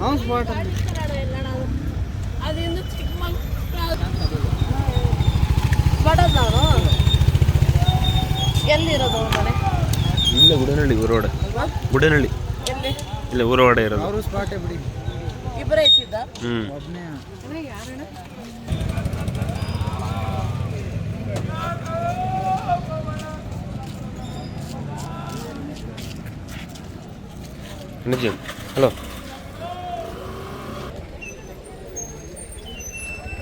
[SPEAKER 9] ಅವ್ನು ಸ್ಪಾಟ್.
[SPEAKER 7] ಅದಿಂದ ಚಿಕ್ಕ ಎಲ್ಲಿರೋದು ಮನೆ?
[SPEAKER 9] ಇಲ್ಲ ಗುಡನಹಳ್ಳಿ ಊರೋಡೆ. ಗುಡನಹಳ್ಳಿ ಇಲ್ಲ ಊರೋಡೆ ಇರೋದು.
[SPEAKER 8] ಅವರು ಸ್ಪಾಟೇ ಬಿಡಿ.
[SPEAKER 7] ಇಬ್ಬರೇ ಇತ್ತಿದ್ದ?
[SPEAKER 8] ಒಬ್ಬನೇ.
[SPEAKER 9] ನಿಜ. ಹಲೋ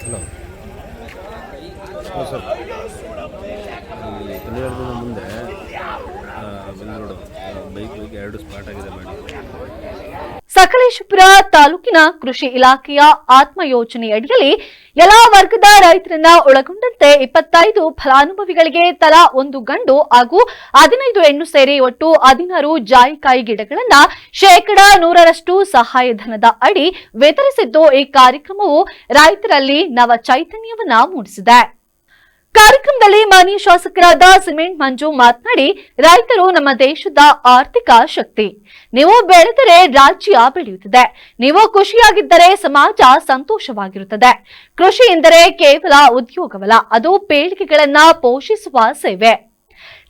[SPEAKER 9] ಹಲೋ ಸರ್, ಇಲ್ಲಿ ಕನ್ನಡದ ಮುಂದೆ ಬೆಂಗಳೂರು ಬೈಕ್ 2 ಸ್ಪಾಟ್ ಆಗಿದೆ ಮಾಡಿ.
[SPEAKER 1] ಸಕಲೇಶಪುರ ತಾಲೂಕಿನ ಕೃಷಿ ಇಲಾಖೆಯ ಆತ್ಮ ಯೋಜನೆಯಡಿಯಲ್ಲಿ ಎಲ್ಲಾ ವರ್ಗದ ರೈತರನ್ನ ಒಳಗೊಂಡಂತೆ 25 ಫಲಾನುಭವಿಗಳಿಗೆ ತಲಾ 1 ಗಂಡು ಹಾಗೂ 15 ಹೆಣ್ಣು ಸೇರಿ ಒಟ್ಟು 16 ಜಾಯಿಕಾಯಿ ಗಿಡಗಳನ್ನ 100% ಸಹಾಯಧನದ ಅಡಿ ವಿತರಿಸಿದ್ದು, ಈ ಕಾರ್ಯಕ್ರಮವು ರೈತರಲ್ಲಿ ನವ ಚೈತನ್ಯವನ್ನ ಮೂಡಿಸಿದೆ. ಕಾರ್ಯಕ್ರಮದಲ್ಲಿ ಮಾನ್ಯ ಶಾಸಕರಾದ ಸಿಮೆಂಟ್ ಮಂಜು ಮಾತನಾಡಿ, ರೈತರು ನಮ್ಮ ದೇಶದ ಆರ್ಥಿಕ ಶಕ್ತಿ. ನೀವು ಬೆಳೆದರೆ ರಾಜ್ಯ ಬೆಳೆಯುತ್ತದೆ. ನೀವು ಖುಷಿಯಾಗಿದ್ದರೆ ಸಮಾಜ ಸಂತೋಷವಾಗಿರುತ್ತದೆ. ಕೃಷಿ ಎಂದರೆ ಕೇವಲ ಉದ್ಯೋಗವಲ್ಲ, ಅದು ಪೀಳಿಗೆಗಳನ್ನ ಪೋಷಿಸುವ ಸೇವೆ.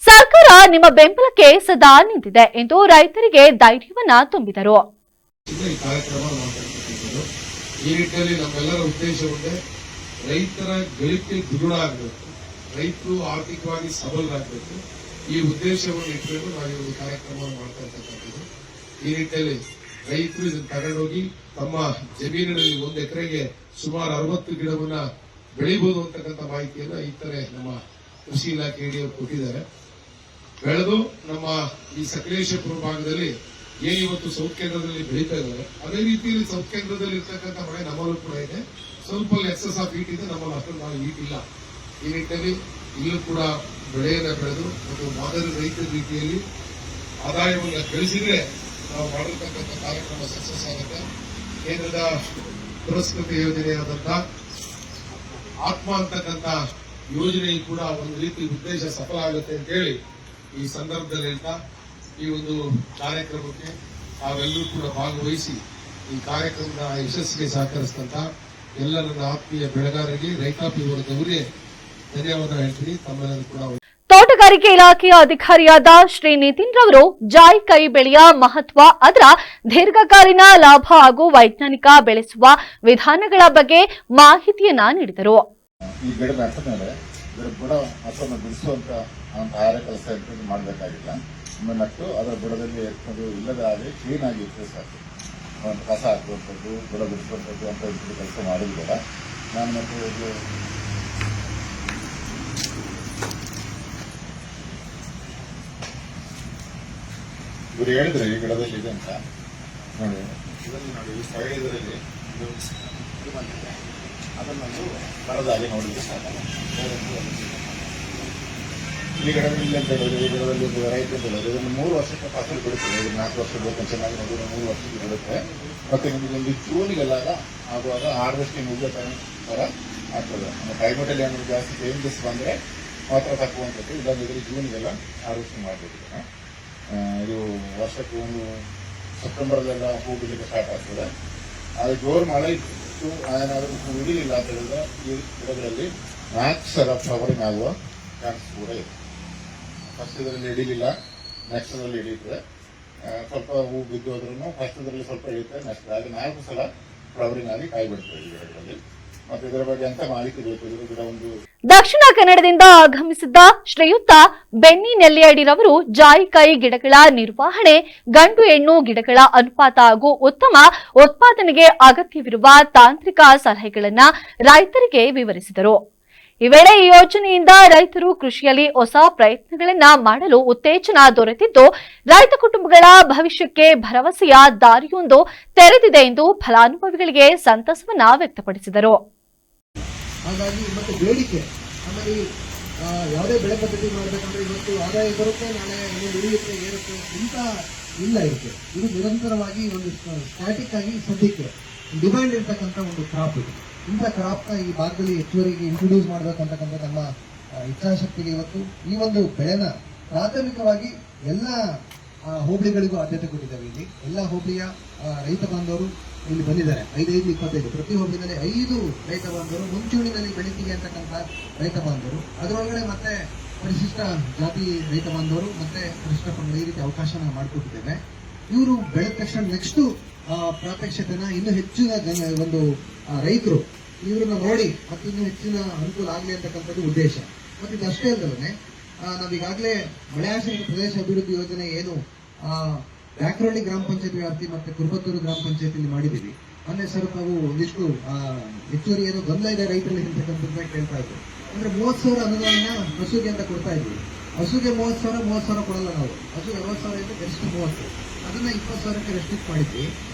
[SPEAKER 1] ಸರ್ಕಾರ ನಿಮ್ಮ ಬೆಂಬಲಕ್ಕೆ ಸದಾ ನಿಂತಿದೆ ಎಂದು ರೈತರಿಗೆ ಧೈರ್ಯವನ್ನ ತುಂಬಿದರು.
[SPEAKER 5] ಈ ಕಾರ್ಯಕ್ರಮ ಮಾಡ್ತಕ್ಕಂಥದ್ದು ಈ ನಿಟ್ಟಿನಲ್ಲಿ ನಮ್ಮೆಲ್ಲರ ಉದ್ದೇಶ ಒಂದೇ, ರೈತರ ಗಳಿಕೆ ದ್ವಿಗುಣ ಆಗಬೇಕು, ರೈತರು ಆರ್ಥಿಕವಾಗಿ ಸಬಲರಾಗಬೇಕು. ಈ ಉದ್ದೇಶವನ್ನು ಇಟ್ಟುಕೊಂಡು ನಾವು ಈ ಒಂದು ಕಾರ್ಯಕ್ರಮವನ್ನು ಮಾಡ್ತಾ ಇರ್ತಕ್ಕಂಥದ್ದು. ಈ ನಿಟ್ಟಿನಲ್ಲಿ ರೈತರು ಇದನ್ನು ತಗೊಂಡೋಗಿ ತಮ್ಮ ಜಮೀನಿನಲ್ಲಿ 1 ಎಕರೆಗೆ ಸುಮಾರು 60 ಗಿಡವನ್ನ ಬೆಳಿಬಹುದು ಅಂತಕ್ಕಂಥ ಮಾಹಿತಿಯನ್ನ ಈತರೆ ನಮ್ಮ ಕೃಷಿ ಇಲಾಖೆ ಹಿಡಿಯವರು ಕೊಟ್ಟಿದ್ದಾರೆ. ಬೆಳೆದು ನಮ್ಮ ಈ ಸಕಲೇಶಪುರ ಭಾಗದಲ್ಲಿ ಏನಿವತ್ತು ಸೌತ್ ಕೇಂದ್ರದಲ್ಲಿ ಬೆಳೀತಾ ಇದ್ದಾರೆ, ಅದೇ ರೀತಿಯಲ್ಲಿ ಸೌತ್ ಕೇಂದ್ರದಲ್ಲಿ ಇರ್ತಕ್ಕಂಥ ಮಳೆ ನಮ್ಮಲ್ಲೂ ಕೂಡ ಇದೆ. ಸ್ವಲ್ಪ ಎಕ್ಸಸ್ ಆಫ್ ಹೀಟ್ ಇದೆ, ನಮ್ಮಲ್ಲಿ ಅಷ್ಟೊಂದು ನಾವು ಹೀಟ್ ಇಲ್ಲ. ಈ ನಿಟ್ಟಿನಲ್ಲಿ ಇಲ್ಲೂ ಕೂಡ ಬೆಳೆಯನ್ನ ಬೆಳೆದು ಒಂದು ಮಾದರಿ ರೈತರ ರೀತಿಯಲ್ಲಿ ಆದಾಯವನ್ನು ಗಳಿಸಿದ್ರೆ ನಾವು ಮಾಡಿರ್ತಕ್ಕಂಥ ಕಾರ್ಯಕ್ರಮ ಸಕ್ಸಸ್ ಆಗುತ್ತೆ. ಕೇಂದ್ರದ ಪುರಸ್ಕೃತ ಯೋಜನೆಯಾದಂತ ಆತ್ಮ ಅಂತಕ್ಕಂಥ ಯೋಜನೆ ಕೂಡ ಒಂದು ರೀತಿ ಉದ್ದೇಶ ಸಫಲ ಆಗುತ್ತೆ ಅಂತ ಹೇಳಿ ಈ ಸಂದರ್ಭದಲ್ಲಿ ಹೇಳ್ತಾ ಈ ಒಂದು ಕಾರ್ಯಕ್ರಮಕ್ಕೆ ತಾವೆಲ್ಲರೂ ಕೂಡ ಭಾಗವಹಿಸಿ ಈ ಕಾರ್ಯಕ್ರಮದ ಯಶಸ್ಸಿಗೆ ಸಹಕರಿಸಿದಂತ ಎಲ್ಲ ನನ್ನ ಆತ್ಮೀಯ ಬೆಳೆಗಾರರಿಗೆ, ರೈತಾಪಿ ವರ್ಗದವರಿಗೆ ಧನ್ಯವಾದ ಹೇಳ್ತೀನಿ. ತಮ್ಮೆಲ್ಲರೂ ಕೂಡ
[SPEAKER 1] ತೋಟಗಾರಿಕೆ ಇಲಾಖೆಯ ಅಧಿಕಾರಿಯಾದ ಶ್ರೀ ನಿತಿನ್ ರವರು ಜಾಯಿಕಾಯಿ ಬೆಳೆಯ ಮಹತ್ವ, ಅದರ ದೀರ್ಘಕಾಲೀನ ಲಾಭ ಹಾಗೂ ವೈಜ್ಞಾನಿಕ ಬೆಳೆಸುವ ವಿಧಾನಗಳ ಬಗ್ಗೆ ಮಾಹಿತಿಯನ್ನ ನೀಡಿದರು.
[SPEAKER 10] ಈ ಗಿಡ ನೆಟ್ಟ ಮೇಲೆ ಇದರ ಬುಡ ಅಥವಾ ಬಿಡಿಸುವಂತ ಆಹಾರ ಕೆಲಸ ಎಂತ ಮಾಡಬೇಕಾಗಿಲ್ಲ. ಒಮ್ಮೆ ನಟ್ಟು ಅದರ ಬುಡದಲ್ಲಿ ಎತ್ತದು ಇಲ್ಲದ ಹಾಗೆ ಕ್ಲೀನ್ ಆಗಿ ಇಟ್ಟರೆ ಸಾಕು. ಕಸ ಹಾಕುವಂಥದ್ದು, ಬುಡ ಬಿಡಿಸುವಂಥದ್ದು ಅಂತ ಕೆಲಸ ಮಾಡೋದು ಬೇಡ. ನಾನು ಮತ್ತೆ ಇದು ಇವರು ಹೇಳಿದ್ರೆ ಈ ಗಿಡದಲ್ಲಿ ಇದೆ ಅಂತ ನೋಡಿ, ಇದನ್ನು ನೋಡಿ ಈ ಸೈಡ್ ಇದರಲ್ಲಿ ಇದು ಬಂದಿದೆ, ಅದನ್ನೊಂದು ಮರದಾಗಿ ನೋಡಲಿಕ್ಕೆ ಸಾಕಲ್ಲ. ಈ ಗಿಡದಲ್ಲಿ ಅಂತ ಹೇಳಿದ್ರೆ ಈ ಗಿಡದಲ್ಲಿ ಒಂದು ವೆರೈಟಿ ಅಂತ ಹೇಳಿದ್ರೆ ಇದನ್ನು 3 ವರ್ಷಕ್ಕೆ ಫಸಲು ಬಿಡುತ್ತೆ. ಇದು 4 ವರ್ಷ ಬೇಕು ಚೆನ್ನಾಗಿ ನೋಡಿದ್ರೆ 3 ವರ್ಷಕ್ಕೆ ಬಿಡುತ್ತೆ. ಮತ್ತೆ ನಿಮಗೆ ಒಂದು ಜೂನಿಗೆಲ್ಲ ಆಗುವಾಗ ಹಾರ್ವೆಸ್ಟಿಂಗ್ ಮುಗಿದ ಥರ ಆಗ್ತದೆ. ನಮ್ಮ ಕ್ಲೈಮೇಟಲ್ಲಿ ಏನಾದ್ರು ಜಾಸ್ತಿ ಚೇಂಜಸ್ ಬಂದರೆ ಮಾತ್ರ ತಕ್ಕುವಂಥದ್ದು. ಇಲ್ಲಾಂದ್ರೆ ಜೂನಿಗೆಲ್ಲ ಹಾರ್ವೆಸ್ಟಿಂಗ್ ಮಾಡಬೇಕು. ಇದು ವರ್ಷಕ್ಕೆ ಒಂದು ಸೆಪ್ಟೆಂಬರ್ಲೆಲ್ಲ ಹೂ ಬಿಡಲಿಕ್ಕೆ ಸ್ಟಾರ್ಟ್ ಆಗ್ತದೆ. ಅದು ಜೋರು ಮಳೆ ಇತ್ತು ಏನಾದರೂ ಹೂ ಹಿಡಿಲಿಲ್ಲ ಅಂತ ಹೇಳಿದ್ರೆ ಈ ಗಿಡಗಳಲ್ಲಿ ಮ್ಯಾಕ್ಸ್ ಫ್ಲವರಿಂಗ್ ಆಗುವ ಚಾನ್ಸಸ್ ಕೂಡ ಇದೆ. ಫಸ್ಟ್ ಇದರಲ್ಲಿ ಹಿಡಿಲಿಲ್ಲ, ನೆಕ್ಸ್ಟ್ ಇದರಲ್ಲಿ ಹಿಡಿಯುತ್ತದೆ. ಸ್ವಲ್ಪ ಹೂ ಬಿದ್ದೋದ್ರೂ ಫಸ್ಟ್ ಇದರಲ್ಲಿ ಸ್ವಲ್ಪ ಹಿಡಿಯುತ್ತೆ, ನೆಕ್ಸ್ಟ್ ಹಾಗೆ 4 ಸಲ ಫ್ಲವರಿಂಗ್ ಆಗಿ ಕಾಯಿ ಬಿಡ್ತದೆ ಈ ಗಿಡಗಳಲ್ಲಿ. ಮತ್ತೆ ಇದರ ಬಗ್ಗೆ ಎಂತ ಮಾಹಿತಿ ಬೇಕು, ಇದರ ಗಿಡ ಒಂದು
[SPEAKER 1] ದಕ್ಷಿಣ ಕನ್ನಡದಿಂದ ಆಗಮಿಸಿದ್ದ ಶ್ರೀಯುತ ಬೆನ್ನಿ ನೆಲ್ಲಿಯಡಿರವರು ಜಾಯಿಕಾಯಿ ಗಿಡಗಳ ನಿರ್ವಹಣೆ, ಗಂಡು ಹೆಣ್ಣು ಗಿಡಗಳ ಅನುಪಾತ ಹಾಗೂ ಉತ್ತಮ ಉತ್ಪಾದನೆಗೆ ಅಗತ್ಯವಿರುವ ತಾಂತ್ರಿಕ ಸಲಹೆಗಳನ್ನು ರೈತರಿಗೆ ವಿವರಿಸಿದರು. ಈ ವೇಳೆ ಈ ಯೋಜನೆಯಿಂದ ರೈತರು ಕೃಷಿಯಲ್ಲಿ ಹೊಸ ಪ್ರಯತ್ನಗಳನ್ನ ಮಾಡಲು ಉತ್ತೇಜನ ದೊರೆತಿದ್ದು, ರೈತ ಕುಟುಂಬಗಳ ಭವಿಷ್ಯಕ್ಕೆ ಭರವಸೆಯ ದಾರಿಯೊಂದು ತೆರೆದಿದೆ ಎಂದು ಫಲಾನುಭವಿಗಳಿಗೆ ಸಂತಸವನ್ನ ವ್ಯಕ್ತಪಡಿಸಿದರು.
[SPEAKER 11] ಹಾಗಾಗಿ ಮತ್ತೆ ಬೇಡಿಕೆ, ಆಮೇಲೆ ಯಾವುದೇ ಬೆಳೆ ಪದ್ಧತಿ ಮಾಡಬೇಕಂದ್ರೆ ಇವತ್ತು ಆದಾಯ ಬರುತ್ತೆ, ನಾಳೆ ಇನ್ನೊಂದು ಉಳಿಯುತ್ತೆ, ಏರುತ್ತೆ ಇಂಥ ಇಲ್ಲ. ಇದು ನಿರಂತರವಾಗಿ ಒಂದು ಸ್ಟ್ಯಾಟಿಕ್ ಆಗಿ ಸದ್ಯಕ್ಕೆ ಡಿಮ್ಯಾಂಡ್ ಇರ್ತಕ್ಕಂಥ ಒಂದು ಕ್ರಾಪ್ ಇದು. ಇಂಥ ಕ್ರಾಪ್ನ ಈ ಭಾಗದಲ್ಲಿ ಹೆಚ್ಚುವರಿಗೆ ಇಂಟ್ರೊಡ್ಯೂಸ್ ಮಾಡಬೇಕಂತಕ್ಕಂಥ ನಮ್ಮ ಇಚ್ಛಾಶಕ್ತಿಗೆ ಇವತ್ತು ಈ ಒಂದು ಬೆಳೆನ ಪ್ರಾಥಮಿಕವಾಗಿ ಎಲ್ಲ ಹೋಬಳಿಗಳಿಗೂ ಆದ್ಯತೆ ಕೊಟ್ಟಿದ್ದೇವೆ. ಇಲ್ಲಿ ಎಲ್ಲ ಹೋಬಳಿಯ ರೈತ ಬಾಂಧವರು ಇಲ್ಲಿ ಬಂದಿದ್ದಾರೆ. 5-5-25 ಪ್ರತಿ ಹೋಬಳಿನಲ್ಲಿ 5 ರೈತ ಬಾಂಧವರು ಮುಂಚೂಣಿನಲ್ಲಿ ಬೆಳಿತೀವಿ ಅಂತಕ್ಕಂಥ ರೈತ ಬಾಂಧವರು, ಅದರೊಳಗಡೆ ಮತ್ತೆ ಪರಿಶಿಷ್ಟ ಜಾತಿ ರೈತ ಬಾಂಧವರು ಮತ್ತೆ ಪರಿಶಿಷ್ಟ ಪಂಗಡ ಈ ರೀತಿ ಅವಕಾಶ ನಾವು ಮಾಡಿಕೊಟ್ಟಿದ್ದೇವೆ. ಇವರು ಬೆಳೆದ ತಕ್ಷಣ ನೆಕ್ಸ್ಟ್ ಪ್ರಾತ್ಯಕ್ಷತೆನ ಇನ್ನೂ ಹೆಚ್ಚಿನ ಒಂದು ರೈತರು ಇವ್ರನ್ನ ನೋಡಿ ಮತ್ತೆ ಇನ್ನೂ ಹೆಚ್ಚಿನ ಅನುಕೂಲ ಆಗಲಿ ಅಂತಕ್ಕಂಥದ್ದು ಉದ್ದೇಶ. ಮತ್ತೆ ಇದಷ್ಟೇ ಅಲ್ಲದೆ ನಾವೀಗಾಗಲೇ ಮಳೆಯಾಶ್ರಿತ ಪ್ರದೇಶ ಅಭಿವೃದ್ಧಿ ಯೋಜನೆ ಏನು ಬ್ಯಾಕ್ರಳ್ಳಿ ಗ್ರಾಮ ಪಂಚಾಯತ್ ವ್ಯಾಪ್ತಿ ಮತ್ತೆ ಕುರುಬತ್ತೂರು ಗ್ರಾಮ ಪಂಚಾಯತಿಯಲ್ಲಿ ಮಾಡಿದ್ದೀವಿ. ಮೊನ್ನೆ ಸ್ವಲ್ಪ ನಾವು ಒಂದಿಷ್ಟು ಹೆಚ್ಚುವರಿ ಏನೋ ಗೊಂದಲ ಇದೆ ರೈತರಲ್ಲಿ ಅಂತಕ್ಕಂಥದ್ದನ್ನ ಕೇಳ್ತಾ ಇದ್ರು. ಅಂದ್ರೆ 30,000 ಅನುದಾನ ಹಸುಗೆ ಅಂತ ಕೊಡ್ತಾ ಇದ್ವಿ. ಹಸುಗೆ 30,000 ಕೊಡಲ್ಲ ನಾವು. ಹಸುಗೆ 60,000 ಇದ್ದು ಗರಿಷ್ಠ 30, ಅದನ್ನ 20,000ಕ್ಕೆ ರೆಸ್ಟ್ರಿಕ್ಟ್ ಮಾಡಿದ್ವಿ.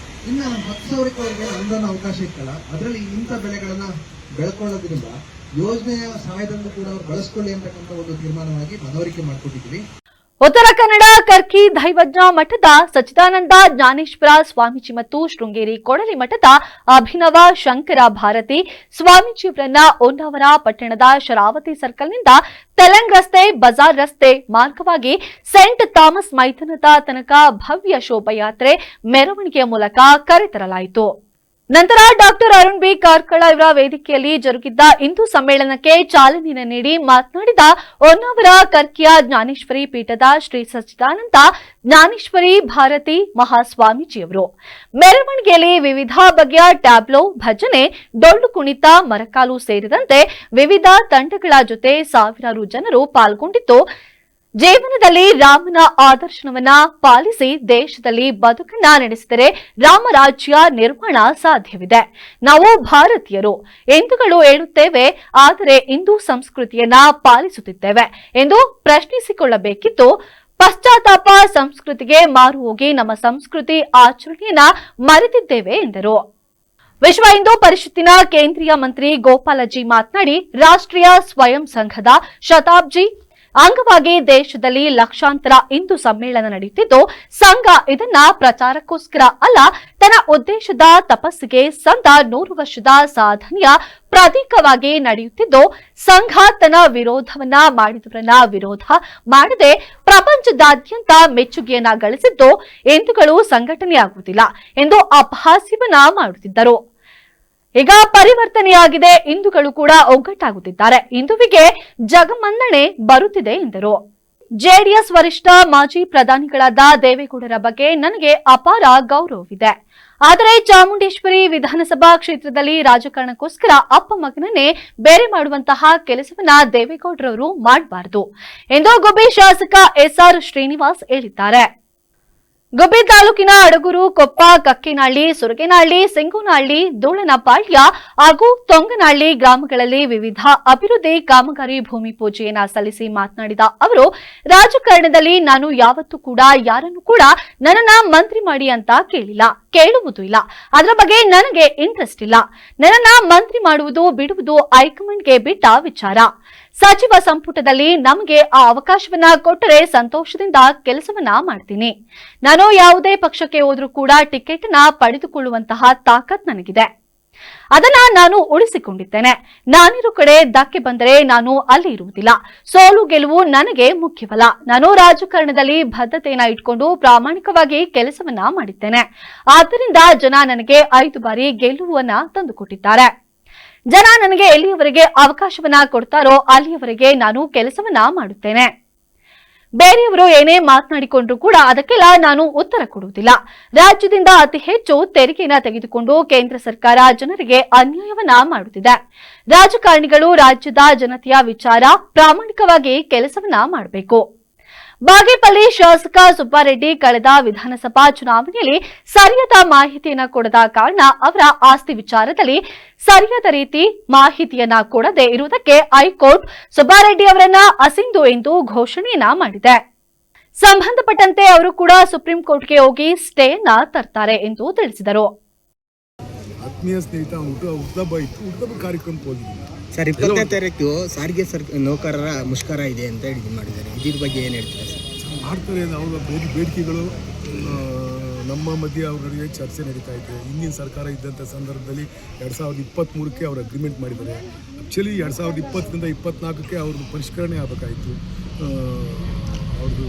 [SPEAKER 11] ಇನ್ನು 10,000ಕ್ಕೆ ಅವರಿಗೆ ಅನುದಾನ ಅವಕಾಶ ಇತ್ತಲ್ಲ, ಅದರಲ್ಲಿ ಇಂಥ ಬೆಳೆಗಳನ್ನ ಬೆಳ್ಕೊಳ್ಳೋದ್ರಿಂದ ಯೋಜನೆಯ ಸಹಾಯದಿಂದ ಕೂಡ ಅವರು ಬಳಸ್ಕೊಳ್ಳಿ ಅಂತಕ್ಕಂಥ ಒಂದು ತೀರ್ಮಾನವಾಗಿ ಮನವರಿಕೆ ಮಾಡಿಕೊಟ್ಟಿದ್ವಿ.
[SPEAKER 1] ಉತ್ತರ ಕನ್ನಡ ಕರ್ಕಿ ದೈವಜ್ಞ ಮಠದ ಸಚ್ಚಿದಾನಂದ ಜ್ಞಾನೇಶ್ವರ ಸ್ವಾಮೀಜಿ ಮತ್ತು ಶೃಂಗೇರಿ ಕೊಡಲಿ ಮಠದ ಅಭಿನವ ಶಂಕರ ಭಾರತಿ ಸ್ವಾಮೀಜಿಯವರನ್ನ ಹೊನ್ನಾವರ ಪಟ್ಟಣದ ಶರಾವತಿ ಸರ್ಕಲ್ನಿಂದ ತೆಲಂಗ್ ರಸ್ತೆ, ಬಜಾರ್ ರಸ್ತೆ ಮಾರ್ಗವಾಗಿ ಸೆಂಟ್ ಥಾಮಸ್ ಮೈದಾನದ ತನಕ ಭವ್ಯ ಶೋಭಾಯಾತ್ರೆ ಮೆರವಣಿಗೆಯ ಮೂಲಕ ಕರೆತರಲಾಯಿತು. ನಂತರ ಡಾಕ್ಟರ್ ಅರುಣ್ ಬಿ ಕಾರ್ಕಳ ಇವರ ವೇದಿಕೆಯಲ್ಲಿ ಜರುಗಿದ್ದ ಹಿಂದೂ ಸಮ್ಮೇಳನಕ್ಕೆ ಚಾಲನೆ ನೀಡಿ ಮಾತನಾಡಿದ ಹೊನ್ನಾವರ ಕರ್ಕಿಯ ಜ್ಞಾನೇಶ್ವರಿ ಪೀಠದ ಶ್ರೀ ಸಚ್ಚಿದಾನಂದ ಜ್ಞಾನೇಶ್ವರಿ ಭಾರತಿ ಮಹಾಸ್ವಾಮೀಜಿಯವರು ಮೆರವಣಿಗೆಯಲ್ಲಿ ವಿವಿಧ ಬಗೆಯ ಟ್ಯಾಬ್ಲೋ, ಭಜನೆ, ಡೊಳ್ಳು ಕುಣಿತ, ಮರಕಾಲು ಸೇರಿದಂತೆ ವಿವಿಧ ತಂಡಗಳ ಜೊತೆ ಸಾವಿರಾರು ಜನರು ಪಾಲ್ಗೊಂಡಿದ್ದು, ಜೀವನದಲ್ಲಿ ರಾಮನ ಆದರ್ಶವನ್ನ ಪಾಲಿಸಿ ದೇಶದಲ್ಲಿ ಬದುಕನ್ನ ನಡೆಸಿದರೆ ರಾಮರಾಜ್ಯ ನಿರ್ಮಾಣ ಸಾಧ್ಯವಿದೆ. ನಾವು ಭಾರತೀಯರು ಹಿಂದೂಗಳು ಹೇಳುತ್ತೇವೆ, ಆದರೆ ಹಿಂದೂ ಸಂಸ್ಕೃತಿಯನ್ನ ಪಾಲಿಸುತ್ತಿದ್ದೇವೆ ಎಂದು ಪ್ರಶ್ನಿಸಿಕೊಳ್ಳಬೇಕಿತ್ತು. ಪಶ್ಚಾತ್ತಾಪ ಸಂಸ್ಕೃತಿಗೆ ಮಾರು ಹೋಗಿ ನಮ್ಮ ಸಂಸ್ಕೃತಿ ಆಚರಣೆಯನ್ನ ಮರೆತಿದ್ದೇವೆ ಎಂದರು. ವಿಶ್ವ ಹಿಂದೂ ಪರಿಷತ್ತಿನ ಕೇಂದ್ರೀಯ ಮಂತ್ರಿ ಗೋಪಾಲಜಿ ಮಾತನಾಡಿ, ರಾಷ್ಟ್ರೀಯ ಸ್ವಯಂ ಸಂಘದ ಶತಾಬ್ದಿ ಅಂಗವಾಗಿ ದೇಶದಲ್ಲಿ ಲಕ್ಷಾಂತರ ಹಿಂದೂ ಸಮ್ಮೇಳನ ನಡೆಯುತ್ತಿದ್ದು, ಸಂಘ ಇದನ್ನ ಪ್ರಚಾರಕ್ಕೋಸ್ಕರ ಅಲ್ಲ, ತನ್ನ ಉದ್ದೇಶದ ತಪಸ್ಸಿಗೆ ಸಂದ 100 ವರ್ಷದ ಸಾಧನೆಯ ಪ್ರತೀಕವಾಗಿ ನಡೆಯುತ್ತಿದ್ದು, ಸಂಘ ತನ್ನ ವಿರೋಧವನ್ನ ಮಾಡಿದವರನ್ನ ವಿರೋಧ ಮಾಡದೆ ಪ್ರಪಂಚದಾದ್ಯಂತ ಮೆಚ್ಚುಗೆಯನ್ನ ಗಳಿಸಿದ್ದು, ಹಿಂದೂಗಳು ಸಂಘಟನೆಯಾಗುವುದಿಲ್ಲ ಎಂದು ಅಪಹಾಸ್ಯವನ್ನ ಮಾಡುತ್ತಿದ್ದರು. ಈಗ ಪರಿವರ್ತನೆಯಾಗಿದೆ, ಹಿಂದೂಗಳು ಕೂಡ ಒಗ್ಗಟ್ಟಾಗುತ್ತಿದ್ದಾರೆ, ಹಿಂದುವಿಗೆ ಜಗಮನ್ನಣೆ ಬರುತ್ತಿದೆ ಎಂದರು. ಜೆಡಿಎಸ್ ವರಿಷ್ಠ ಮಾಜಿ ಪ್ರಧಾನಿಗಳಾದ ದೇವೇಗೌಡರ ಬಗ್ಗೆ ನನಗೆ ಅಪಾರ ಗೌರವವಿದೆ. ಆದರೆ ಚಾಮುಂಡೇಶ್ವರಿ ವಿಧಾನಸಭಾ ಕ್ಷೇತ್ರದಲ್ಲಿ ರಾಜಕಾರಣಕ್ಕೋಸ್ಕರ ಅಪ್ಪ ಮಗನನ್ನೇ ಬೇರೆ ಮಾಡುವಂತಹ ಕೆಲಸವನ್ನ ದೇವೇಗೌಡರವರು ಮಾಡಬಾರದು ಎಂದು ಗುಬ್ಬಿ ಶಾಸಕ ಎಸ್ಆರ್ ಶ್ರೀನಿವಾಸ್ ಹೇಳಿದ್ದಾರೆ. ಗುಬ್ಬಿ ತಾಲೂಕಿನ ಅಡಗೂರು, ಕೊಪ್ಪ, ಕಕ್ಕಿನಹಳ್ಳಿ, ಸುರಗೇನಹಳ್ಳಿ, ಸಿಂಗುನಹಳ್ಳಿ, ಧೂಳನಪಾಳ್ಯ ಹಾಗೂ ತೊಂಗನಹಳ್ಳಿ ಗ್ರಾಮಗಳಲ್ಲಿ ವಿವಿಧ ಅಭಿವೃದ್ಧಿ ಕಾಮಗಾರಿ ಭೂಮಿ ಪೂಜೆಯನ್ನ ಸಲ್ಲಿಸಿ ಮಾತನಾಡಿದ ಅವರು, ರಾಜಕಾರಣದಲ್ಲಿ ನಾನು ಯಾವತ್ತೂ ಕೂಡ ಯಾರನ್ನು ಕೂಡ ನನ್ನನ್ನ ಮಂತ್ರಿ ಮಾಡಿ ಅಂತ ಕೇಳಿಲ್ಲ, ಕೇಳುವುದೂ ಇಲ್ಲ. ಅದರ ಬಗ್ಗೆ ನನಗೆ ಇಂಟ್ರೆಸ್ಟ್ ಇಲ್ಲ. ನನ್ನನ್ನ ಮಂತ್ರಿ ಮಾಡುವುದು ಬಿಡುವುದು ಹೈಕಮಾಂಡ್ಗೆ ಬಿಟ್ಟ ವಿಚಾರ. ಸಚಿವ ಸಂಪುಟದಲ್ಲಿ ನಮಗೆ ಆ ಅವಕಾಶವನ್ನ ಕೊಟ್ಟರೆ ಸಂತೋಷದಿಂದ ಕೆಲಸವನ್ನ ಮಾಡ್ತೀನಿ. ನಾನು ಯಾವುದೇ ಪಕ್ಷಕ್ಕೆ ಹೋದ್ರೂ ಕೂಡ ಟಿಕೆಟ್ ನ ಪಡೆದುಕೊಳ್ಳುವಂತಹ ತಾಕತ್ ನನಗಿದೆ. ಅದನ್ನ ನಾನು ಉಳಿಸಿಕೊಂಡಿದ್ದೇನೆ. ನಾನಿರೋ ಕಡೆ ಧಕ್ಕೆ ಬಂದರೆ ನಾನು ಅಲ್ಲಿ ಇರುವುದಿಲ್ಲ. ಸೋಲು ಗೆಲುವು ನನಗೆ ಮುಖ್ಯವಲ್ಲ. ನಾನು ರಾಜಕಾರಣದಲ್ಲಿ ಬದ್ಧತೆಯನ್ನ ಇಟ್ಕೊಂಡು ಪ್ರಾಮಾಣಿಕವಾಗಿ ಕೆಲಸವನ್ನ ಮಾಡಿದ್ದೇನೆ. ಆದ್ದರಿಂದ ಜನ ನನಗೆ 5 ಬಾರಿ ಗೆಲುವನ್ನ ತಂದುಕೊಟ್ಟಿದ್ದಾರೆ. ಜನ ನನಗೆ ಎಲ್ಲಿಯವರೆಗೆ ಅವಕಾಶವನ್ನ ಕೊಡ್ತಾರೋ ಅಲ್ಲಿಯವರೆಗೆ ನಾನು ಕೆಲಸವನ್ನ ಮಾಡುತ್ತೇನೆ. ಬೇರೆಯವರು ಏನೇ ಮಾತನಾಡಿಕೊಂಡ್ರು ಕೂಡ ಅದಕ್ಕೆಲ್ಲ ನಾನು ಉತ್ತರ ಕೊಡುವುದಿಲ್ಲ. ರಾಜ್ಯದಿಂದ ಅತಿ ಹೆಚ್ಚು ತೆರಿಗೆಯನ್ನ ತೆಗೆದುಕೊಂಡು ಕೇಂದ್ರ ಸರ್ಕಾರ ಜನರಿಗೆ ಅನ್ಯಾಯವನ್ನ ಮಾಡುತ್ತಿದೆ. ರಾಜಕಾರಣಿಗಳು ರಾಜ್ಯದ ಜನತೆಯ ವಿಚಾರ ಪ್ರಾಮಾಣಿಕವಾಗಿ ಕೆಲಸವನ್ನ ಮಾಡಬೇಕು. ಬಾಗೇಪಲ್ಲಿ ಶಾಸಕ ಸುಬ್ಬಾರೆಡ್ಡಿ ಕಳೆದ ವಿಧಾನಸಭಾ ಚುನಾವಣೆಯಲ್ಲಿ ಸರಿಯಾದ ಮಾಹಿತಿಯನ್ನ ಕೊಡದ ಕಾರಣ ಅವರ ಆಸ್ತಿ ವಿಚಾರದಲ್ಲಿ ಸರಿಯಾದ ರೀತಿ ಮಾಹಿತಿಯನ್ನ ಕೊಡದೆ ಇರುವುದಕ್ಕೆ ಹೈಕೋರ್ಟ್ ಸುಬ್ಬಾರೆಡ್ಡಿ ಅವರನ್ನ ಅಸಿಂಧು ಎಂದು ಘೋಷಣೆಯನ್ನ ಮಾಡಿದೆ. ಸಂಬಂಧಪಟ್ಟಂತೆ ಅವರು ಕೂಡ ಸುಪ್ರೀಂ ಕೋರ್ಟ್ಗೆ ಹೋಗಿ ಸ್ಟೇಯನ್ನ ತರ್ತಾರೆ ಎಂದು ತಿಳಿಸಿದರು.
[SPEAKER 5] ಆತ್ಮೀಯ ಸ್ನೇಹಿತ ಹುಟ್ಟುಹಬ್ಬ ಇತ್ತು, ಹುಟ್ಟುಹಬ್ಬ ಕಾರ್ಯಕ್ರಮಕ್ಕೆ ಹೋಗಿದ್ದೀನಿ
[SPEAKER 11] ಸರ್. 20ನೇ ತಾರೀಕು ಸಾರಿಗೆ ನೌಕರರ ಮುಷ್ಕರ ಇದೆ ಅಂತ ಇದು ಮಾಡಿದ್ದಾರೆ. ಇದ್ರ ಬಗ್ಗೆ ಏನು ಹೇಳ್ತೀರಾ ಸರ್?
[SPEAKER 5] ಮಾಡ್ತಾರೆ, ಅವರ ಬೇಡಿಕೆಗಳು ನಮ್ಮ ಮಧ್ಯೆ ಅವರಿಗೆ ಚರ್ಚೆ ನಡೀತಾ ಇದೆ. ಹಿಂದಿನ ಸರ್ಕಾರ ಇದ್ದಂಥ ಸಂದರ್ಭದಲ್ಲಿ 2023ಕ್ಕೆ ಅವರು ಅಗ್ರಿಮೆಂಟ್ ಮಾಡಿದ್ದಾರೆ. ಆ್ಯಕ್ಚುಲಿ 2020ರಿಂದ 24ಕ್ಕೆ ಅವ್ರದ್ದು ಪರಿಷ್ಕರಣೆ ಆಗಬೇಕಾಯಿತು. ಅವ್ರದ್ದು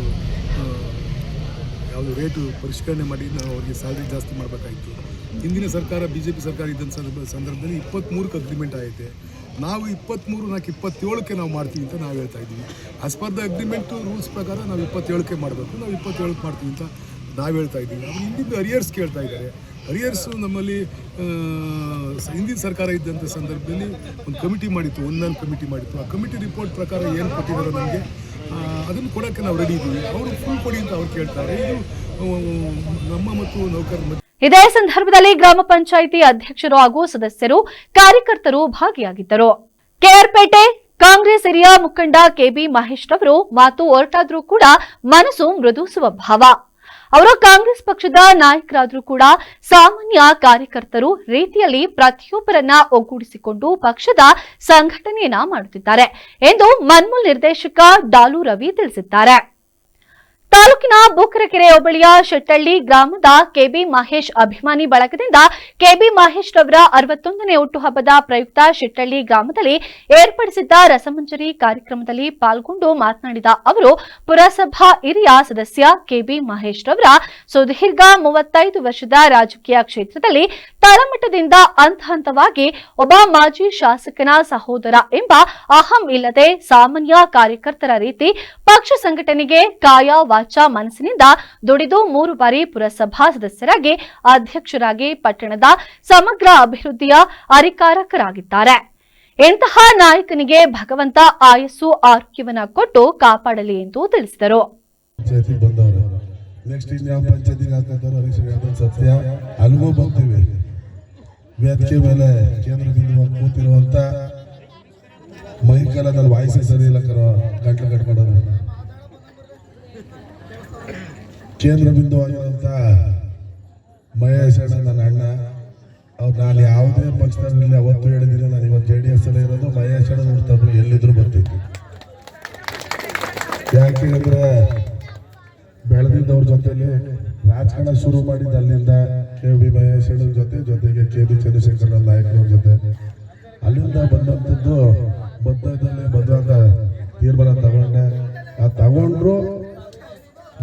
[SPEAKER 5] ಯಾವುದು ರೇಟು ಪರಿಷ್ಕರಣೆ ಮಾಡಿ ನಾವು ಅವ್ರಿಗೆ ಸ್ಯಾಲ್ರಿ ಜಾಸ್ತಿ ಮಾಡಬೇಕಾಯಿತು. ಹಿಂದಿನ ಸರ್ಕಾರ BJP ಸರ್ಕಾರ ಇದ್ದಂಥ ಸಂದರ್ಭದಲ್ಲಿ 23ಕ್ಕೆ ಅಗ್ರಿಮೆಂಟ್ ಆಗಿದೆ. ನಾವು 27ಕ್ಕೆ ನಾವು ಮಾಡ್ತೀವಿ ಅಂತ ನಾವು ಹೇಳ್ತಾ ಇದ್ದೀವಿ. As per the agreement rules ಪ್ರಕಾರ ನಾವು 27ಕ್ಕೆ ಮಾಡಬೇಕು, ನಾವು 27ಕ್ಕೆ ಮಾಡ್ತೀವಿ ಅಂತ ನಾವು ಹೇಳ್ತಾ ಇದ್ದೀವಿ. ಅವರು ಹಿಂದಿದ್ದು ಅರಿಯರ್ಸ್ ಕೇಳ್ತಾ ಇದ್ದಾರೆ. ಅರಿಯರ್ಸು ನಮ್ಮಲ್ಲಿ ಹಿಂದಿನ ಸರ್ಕಾರ ಇದ್ದಂಥ ಸಂದರ್ಭದಲ್ಲಿ ಒಂದು ಕಮಿಟಿ ಮಾಡಿತ್ತು, 1 man ಕಮಿಟಿ ಮಾಡಿತ್ತು. ಆ ಕಮಿಟಿ ರಿಪೋರ್ಟ್ ಪ್ರಕಾರ ಏನು ಕೊಟ್ಟಿದ್ದಾರೋ ನಮಗೆ ಅದನ್ನು ಕೊಡೋಕ್ಕೆ ನಾವು ರೆಡಿ ಇದ್ದೀವಿ. ಅವರು ಫುಲ್ ಕೊಡಿ ಅಂತ ಅವ್ರು ಕೇಳ್ತಾರೆ. ಇದು ನಮ್ಮ ಮತ್ತು ನೌಕರರ
[SPEAKER 1] ಇದೇ ಸಂದರ್ಭದಲ್ಲಿ ಗ್ರಾಮ ಪಂಚಾಯಿತಿ ಅಧ್ಯಕ್ಷರು ಹಾಗೂ ಸದಸ್ಯರು, ಕಾರ್ಯಕರ್ತರು ಭಾಗಿಯಾಗಿದ್ದರು. ಕೆಆರ್ಪೇಟೆ ಕಾಂಗ್ರೆಸ್ ಹಿರಿಯ ಮುಖಂಡ ಕೆಬಿ ಮಹೇಶ್ ರವರು ಮಾತು ಹೊರಟಾದ್ರೂ ಕೂಡ ಮನಸ್ಸು ಮೃದು ಸ್ವಭಾವ. ಅವರು ಕಾಂಗ್ರೆಸ್ ಪಕ್ಷದ ನಾಯಕರಾದ್ರೂ ಕೂಡ ಸಾಮಾನ್ಯ ಕಾರ್ಯಕರ್ತರು ರೀತಿಯಲ್ಲಿ ಪ್ರತಿಯೊಬ್ಬರನ್ನ ಒಗ್ಗೂಡಿಸಿಕೊಂಡು ಪಕ್ಷದ ಸಂಘಟನೆಯನ್ನ ಮಾಡುತ್ತಿದ್ದಾರೆ ಎಂದು ಮನ್ಮೂಲ್ ನಿರ್ದೇಶಕ ಡಾಲು ರವಿ ತಿಳಿಸಿದ್ದಾರೆ. ತಾಲೂಕಿನ ಬೂಕರಕೆರೆ ಹೋಬಳಿಯ ಶೆಟ್ಟಳ್ಳಿ ಗ್ರಾಮದ ಕೆಬಿ ಮಹೇಶ್ ಅಭಿಮಾನಿ ಬಳಗದಿಂದ ಕೆಬಿ ಮಹೇಶ್ ರವರ 61ನೇ ಹುಟ್ಟುಹಬ್ಬದ ಪ್ರಯುಕ್ತ ಶೆಟ್ಟಳ್ಳಿ ಗ್ರಾಮದಲ್ಲಿ ಏರ್ಪಡಿಸಿದ್ದ ರಸಮಂಜರಿ ಕಾರ್ಯಕ್ರಮದಲ್ಲಿ ಪಾಲ್ಗೊಂಡು ಮಾತನಾಡಿದ ಅವರು, ಪುರಸಭಾ ಹಿರಿಯ ಸದಸ್ಯ ಕೆಬಿ ಮಹೇಶ್ ರವರ ಸುದೀರ್ಘ 35 ವರ್ಷದ ರಾಜಕೀಯ ಕ್ಷೇತ್ರದಲ್ಲಿ ತಳಮಟ್ಟದಿಂದ ಹಂತವಾಗಿ ಒಬ್ಬ ಮಾಜಿ ಶಾಸಕನ ಸಹೋದರ ಎಂಬ ಅಹಂ ಇಲ್ಲದೆ ಸಾಮಾನ್ಯ ಕಾರ್ಯಕರ್ತರ ರೀತಿ ಪಕ್ಷ ಸಂಘಟನೆಗೆ ಕಾಯ ವಾಚ ಮನಸ್ಸಿನಿಂದ ದುಡಿದು 3 ಬಾರಿ ಪುರಸಭಾ ಸದಸ್ಯರಾಗಿ ಅಧ್ಯಕ್ಷರಾಗಿ ಪಟ್ಟಣದ ಸಮಗ್ರ ಅಭಿವೃದ್ಧಿಯ ಅಧಿಕಾರಕರಾಗಿದ್ದಾರೆ. ಇಂತಹ ನಾಯಕನಿಗೆ ಭಗವಂತ ಆಯಸ್ಸು ಆರೋಗ್ಯವನ್ನ ಕೊಟ್ಟು ಕಾಪಾಡಲಿ ಎಂದು ತಿಳಿಸಿದರು.
[SPEAKER 10] ವೇದಿಕೆ ಮೇಲೆ ಕೇಂದ್ರ ಬಿಂದುವಾಗಿ ಕೂತಿರುವಂತ ಮೈಕಲದಲ್ಲಿ ವಾಯ್ಸ್ ಸರಿ ಇಲ್ಲ ಗಂಟಲು ಕಟ್ಕೊಳ್ಳೋದು ಕೇಂದ್ರ ಬಿಂದುವಾಗಿರುವಂತ ಮಹೇಶ್ ಅಣ್ಣ ನನ್ನ ಅಣ್ಣ ಅವ್ರು ನಾನು ಯಾವುದೇ ಪಕ್ಷದಲ್ಲಿ ಅವತ್ತು ಹೇಳಿದ್ದೀನಿ. ನಾನು ಇವತ್ತು JDS ಅಲ್ಲೇ ಇರೋದು. ಮಹೇಶ್ ಅಣ್ಣ ನೋಡ್ತಾರೆ ಎಲ್ಲಿದ್ರು ಬರ್ತಿದ್ವಿ. ಯಾಕೆ ಅಂದ್ರೆ ಬೆಳೆದಿದ್ದವ್ರ ಜೊತೆಲಿ ರಾಜಕಾರಣ ಶುರು ಮಾಡಿದ್ದು ಅಲ್ಲಿಂದ KB ಮಹೇಶ್ ಅಣ್ಣನ ಜೊತೆಗೆ KB ಚಂದ್ರಶೇಖರ್ ನಾಯಕನವ್ರ ಜೊತೆ ಅಲ್ಲಿಂದ ಬಂದಂಥದ್ದು ಬದ್ಧದಲ್ಲಿ ಬದ್ಧವಾದ ತೀರ್ಮಾನ ತಗೊಂಡ್ರು.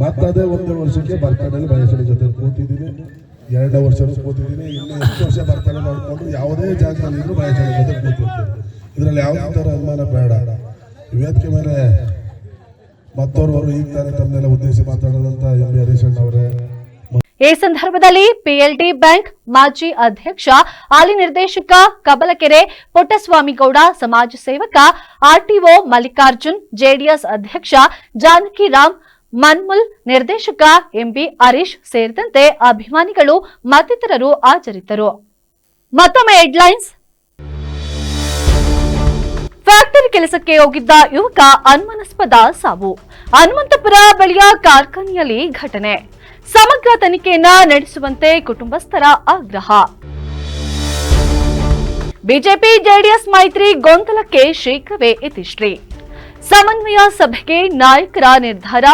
[SPEAKER 10] ಮತ್ತದೇ 1 ವರ್ಷಕ್ಕೆ ಬರ್ತಾಡಲ್ಲಿ ಮಹೇಶ್ ಅಣ್ಣ ಜೊತೆ ಕೂತಿದ್ದೀನಿ. 2 ವರ್ಷ ಕೂತಿದ್ದೀನಿ. ಇನ್ನು ಎಷ್ಟು ವರ್ಷ ಬರ್ತಾನೆ ನೋಡಿಕೊಂಡು ಯಾವುದೇ ಜಾಗದಲ್ಲಿ ಇದ್ರು ಮಹೇಶ್ ಅಣ್ಣ ಜೊತೆ ಕೂತಿರ್ತೀನಿ. ಇದರಲ್ಲಿ ಯಾವುದೇ ಥರ ಅನುಮಾನ ಬೇಡ. ವೇದಿಕೆ ಮೇಲೆ ಮತ್ತೋರ್ವರು ಈಗ ತಾನೇ ತಮ್ಮನ್ನೆಲ್ಲ ಉದ್ದೇಶಿಸಿ ಮಾತಾಡೋದಂತ MB ಹರೀಶ್ ಅಣ್ಣ ಅವರೇ.
[SPEAKER 1] ಈ ಸಂದರ್ಭದಲ್ಲಿ PLD ಬ್ಯಾಂಕ್ ಮಾಜಿ ಅಧ್ಯಕ್ಷ ಹಾಲಿ ನಿರ್ದೇಶಕ ಕಬಲಕೆರೆ ಪುಟ್ಟಸ್ವಾಮಿಗೌಡ, ಸಮಾಜ ಸೇವಕ RTO ಮಲ್ಲಿಕಾರ್ಜುನ್, JDS ಅಧ್ಯಕ್ಷ ಜಾನಕಿರಾಮ್, ಮನ್ಮುಲ್, ನಿರ್ದೇಶಕ MB ಹರೀಶ್ ಸೇರಿದಂತೆ ಅಭಿಮಾನಿಗಳು ಮತ್ತಿತರರು ಹಾಜರಿದ್ದರು. ಮತ್ತೊಮ್ಮೆ ಹೆಡ್ಲೈನ್ಸ್. ಫ್ಯಾಕ್ಟರಿ ಕೆಲಸಕ್ಕೆ ಹೋಗಿದ್ದ ಯುವಕ ಅನುಮಾನಾಸ್ಪದ ಸಾವು. ಹನುಮಂತಪುರ ಬಳಿಯ ಕಾರ್ಖಾನೆಯಲ್ಲಿ ಘಟನೆ. ಸಮಗ್ರ ತನಿಖೆಯನ್ನ ನಡೆಸುವಂತೆ ಕುಟುಂಬಸ್ಥರ ಆಗ್ರಹ. ಬಿಜೆಪಿ ಜೆಡಿಎಸ್ ಮೈತ್ರಿ ಗೊಂದಲಕ್ಕೆ ಶೀಘ್ರವೇ ಇತಿಶ್ರೀ. ಸಮನ್ವಯ ಸಭೆಗೆ ನಾಯಕರ ನಿರ್ಧಾರ.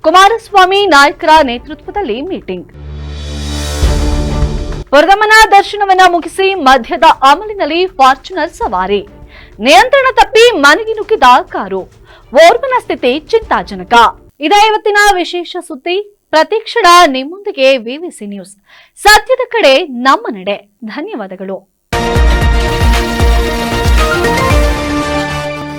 [SPEAKER 1] ಕುಮಾರಸ್ವಾಮಿ ನಾಯಕರ ನೇತೃತ್ವದಲ್ಲಿ ಮೀಟಿಂಗ್. ಪುರದಮ್ಮನ ದರ್ಶನವನ್ನ ಮುಗಿಸಿ ಮಧ್ಯದ ಅಮಲಿನಲ್ಲಿ ಫಾರ್ಚುನರ್ ಸವಾರಿ. ನಿಯಂತ್ರಣ ತಪ್ಪಿ ಮನೆಗೆ ನುಗ್ಗಿದ ಕಾರು. ಓರ್ವನ ಸ್ಥಿತಿ ಚಿಂತಾಜನಕ. ಇದೇ ಇವತ್ತಿನ ವಿಶೇಷ ಸುದ್ದಿ. ಪ್ರತಿಕ್ಷಣ ನಿಮ್ಮೊಂದಿಗೆ VVC ನ್ಯೂಸ್. ಸತ್ಯದ ಕಡೆ ನಮ್ಮ ನಡೆ. ಧನ್ಯವಾದಗಳು.